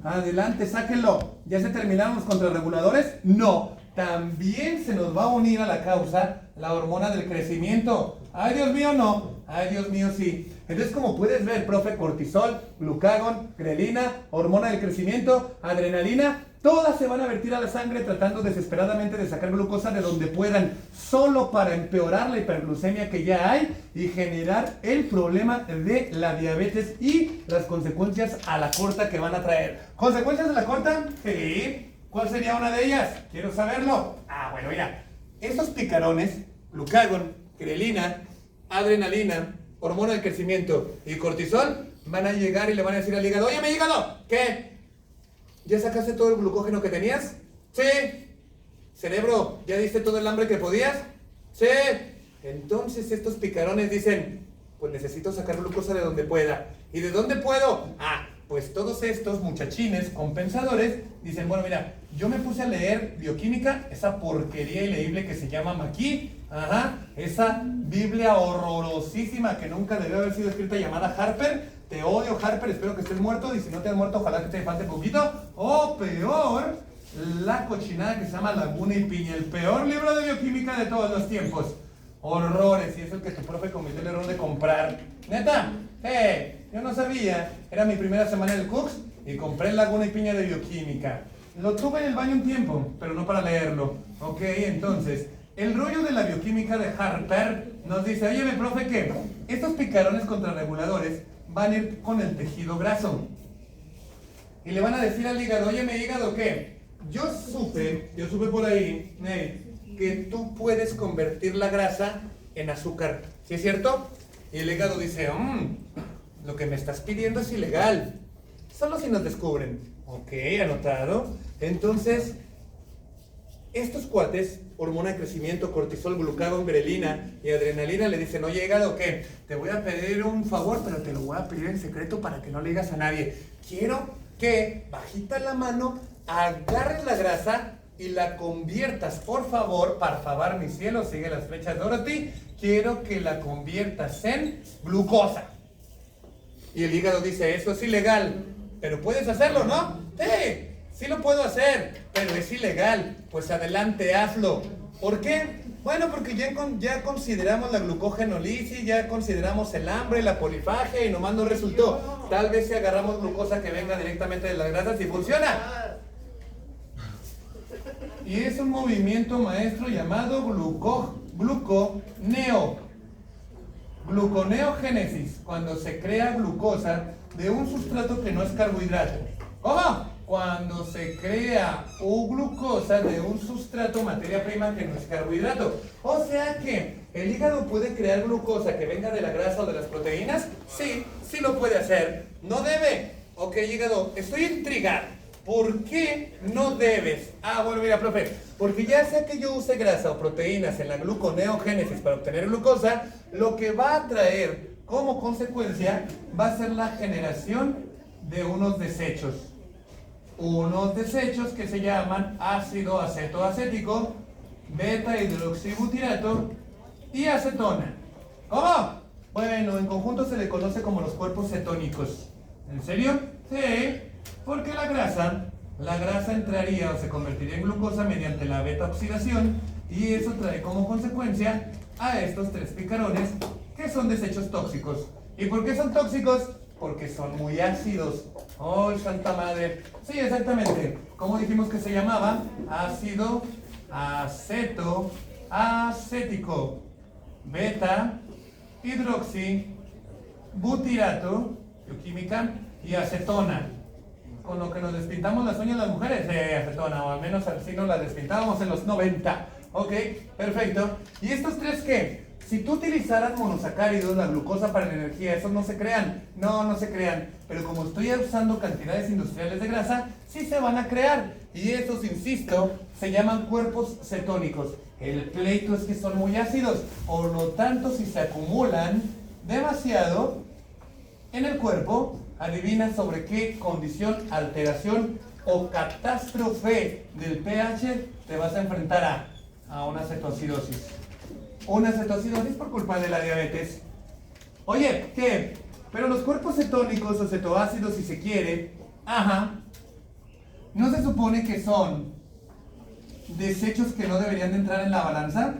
adelante, sáquenlo. ¿Ya se terminaron los contrarreguladores? No, también se nos va a unir a la causa la hormona del crecimiento. Ay, Dios mío, no. Ay, Dios mío, sí. Entonces, como puedes ver, profe, cortisol, glucagón, grelina, hormona del crecimiento, adrenalina, todas se van a vertir a la sangre tratando desesperadamente de sacar glucosa de donde puedan, solo para empeorar la hiperglucemia que ya hay y generar el problema de la diabetes y las consecuencias a la corta que van a traer. ¿Consecuencias de la corta? Sí. ¿Cuál sería una de ellas? Quiero saberlo. Bueno, mira, estos picarones, glucagón, grelina, adrenalina, hormona del crecimiento y cortisol, van a llegar y le van a decir al hígado, oye, mi hígado, ¿qué? ¿Ya sacaste todo el glucógeno que tenías? Sí. Cerebro, ¿ya diste todo el hambre que podías? Sí. Entonces estos picarones dicen, pues necesito sacar glucosa de donde pueda. ¿Y de dónde puedo? Pues todos estos muchachines compensadores dicen, bueno, mira, yo me puse a leer bioquímica, esa porquería ileíble que se llama Maquis, esa Biblia horrorosísima que nunca debió haber sido escrita, llamada Harper. Te odio, Harper, espero que estés muerto, y si no te has muerto, ojalá que te falte poquito. O peor, la cochinada que se llama Laguna y Piña, el peor libro de bioquímica de todos los tiempos. Horrores, y es el que tu profe cometió el error de comprar. ¿Neta? Yo no sabía, era mi primera semana en el Cooks y compré Laguna y Piña de bioquímica. Lo tuve en el baño un tiempo, pero no para leerlo. Ok, entonces, el rollo de la bioquímica de Harper nos dice, oye, mi profe, ¿qué? Estos picarones contrarreguladores van a ir con el tejido graso. Y le van a decir al hígado, oye, mi hígado, ¿qué? Yo supe por ahí, que tú puedes convertir la grasa en azúcar. ¿Sí es cierto? Y el hígado dice, lo que me estás pidiendo es ilegal. Solo si nos descubren. Ok, anotado. Entonces, estos cuates, hormona de crecimiento, cortisol, glucagón, grelina y adrenalina, le dicen, oye, hígado, ¿qué? Te voy a pedir un favor, pero te lo voy a pedir en secreto para que no le digas a nadie. Quiero que, bajita la mano, agarres la grasa y la conviertas, por favor, mi cielo, sigue las flechas Dorothy, quiero que la conviertas en glucosa. Y el hígado dice, eso es ilegal, pero puedes hacerlo, ¿no? Sí, sí lo puedo hacer, pero es ilegal. Pues adelante, hazlo. ¿Por qué? Bueno, porque ya consideramos la glucogenolisis, ya consideramos el hambre, la polifagia y nomás no resultó. Tal vez si agarramos glucosa que venga directamente de las grasas y funciona. Y es un movimiento maestro llamado gluconeogénesis, cuando se crea glucosa de un sustrato que no es carbohidrato. ¿Cómo? Cuando se crea glucosa de un sustrato, materia prima que no es carbohidrato. O sea que el hígado puede crear glucosa que venga de la grasa o de las proteínas. Sí, sí lo puede hacer. No debe. Ok, hígado, estoy intrigado. ¿Por qué no debes? Ah, bueno, mira, profe, porque ya sea que yo use grasa o proteínas en la gluconeogénesis para obtener glucosa, lo que va a traer como consecuencia va a ser la generación de unos desechos. Unos desechos que se llaman ácido acetoacético, beta hidroxibutirato y acetona. ¿Cómo? Bueno, en conjunto se le conoce como los cuerpos cetónicos. ¿En serio? Sí. Porque la grasa entraría o se convertiría en glucosa mediante la beta oxidación y eso trae como consecuencia a estos tres picarones que son desechos tóxicos. ¿Y por qué son tóxicos? Porque son muy ácidos. ¡Oh, santa madre! Sí, exactamente. ¿Cómo dijimos que se llamaba? Ácido acetoacético, beta hidroxibutirato, bioquímica, y acetona. Con lo que nos despintamos las uñas las mujeres, acetona, o al menos así nos las despintábamos en los 90. Ok, perfecto. ¿Y estos tres qué? Si tú utilizaras monosacáridos, la glucosa para la energía, esos no se crean. No se crean. Pero como estoy usando cantidades industriales de grasa, sí se van a crear. Y esos, insisto, se llaman cuerpos cetónicos. El pleito es que son muy ácidos. Por lo tanto, si se acumulan demasiado en el cuerpo, adivina sobre qué condición, alteración o catástrofe del pH te vas a enfrentar a una cetoacidosis. Una cetoacidosis por culpa de la diabetes. Oye, ¿qué? Pero los cuerpos cetónicos o cetoácidos, si se quiere, ¿no se supone que son desechos que no deberían de entrar en la balanza?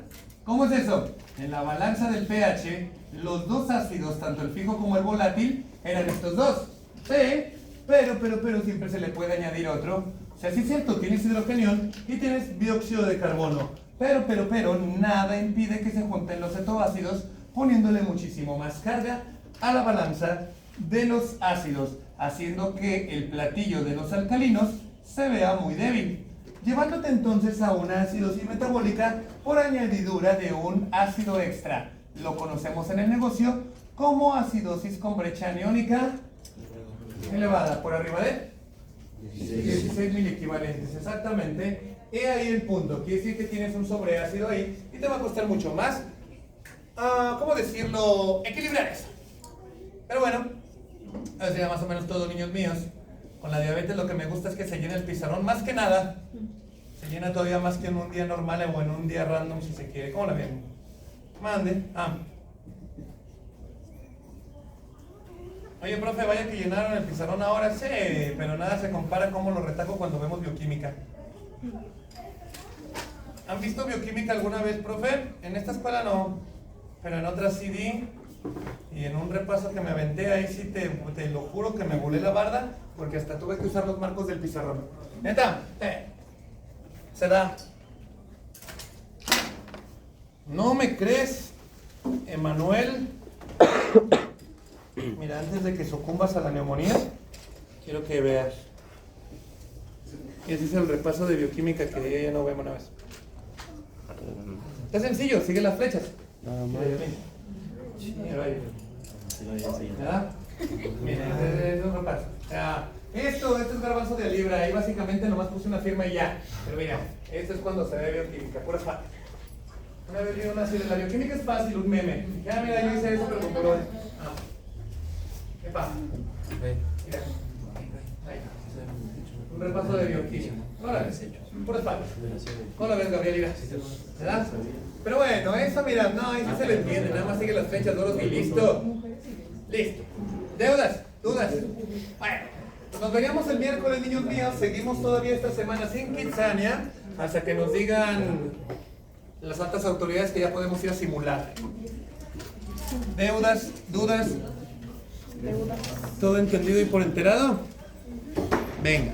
¿Cómo es eso? En la balanza del pH, los dos ácidos, tanto el fijo como el volátil, eran estos dos. Sí, pero siempre se le puede añadir otro. O sea, sí es cierto, tienes hidrogenión y tienes dióxido de carbono. Pero, nada impide que se junten los cetoácidos poniéndole muchísimo más carga a la balanza de los ácidos, haciendo que el platillo de los alcalinos se vea muy débil, llevándote entonces a una acidosis metabólica por añadidura de un ácido extra. Lo conocemos en el negocio como acidosis con brecha aniónica elevada, por arriba de 16 miliequivalentes, exactamente. He ahí el punto, quiere decir que tienes un sobreácido ahí y te va a costar mucho más, ¿cómo decirlo?, equilibrar eso. Pero bueno, eso sería más o menos todo, niños míos. Con la diabetes lo que me gusta es que se llena el pizarrón, más que nada. Se llena todavía más que en un día normal o en un día random, si se quiere. ¿Cómo la ven? Mande. Oye, profe, vaya que llenaron el pizarrón ahora. Sí, pero nada se compara cómo lo retaco cuando vemos bioquímica. ¿Han visto bioquímica alguna vez, profe? En esta escuela no, pero en otra sí di. Y en un repaso que me aventé, ahí sí te lo juro que me volé la barda, porque hasta tuve que usar los marcos del pizarrón. Neta, se da. ¿No me crees, Emanuel? Mira, antes de que sucumbas a la neumonía, quiero que veas. Y ese es el repaso de bioquímica que ya no vemos una vez. Está sencillo, sigue las flechas. Mira, ¿verdad? Mira, ese es un repaso. Esto es garbanzo de libra, ahí básicamente nomás puse una firma y ya. Pero mira, esto es cuando se ve bioquímica, pura fácil. Una vez vi una así de la bioquímica es fácil, un meme. Ya mira, yo hice eso, pero con colores. ¿Qué pasa? Mira. Ahí. Un repaso de bioquímica. Órale, pura fácil. ¿Cómo lo ves, Gabriel? Mira. ¿Verdad? Pero bueno, eso mira, no, ahí sí se le entiende, nada más sigue las fechas, duros y listo. Listo. ¿Deudas? ¿Dudas? Bueno, nos veríamos el miércoles, niños míos. Seguimos todavía esta semana sin Kitsania hasta que nos digan las altas autoridades que ya podemos ir a simular. ¿Deudas? ¿Dudas? ¿Todo entendido y por enterado? Venga.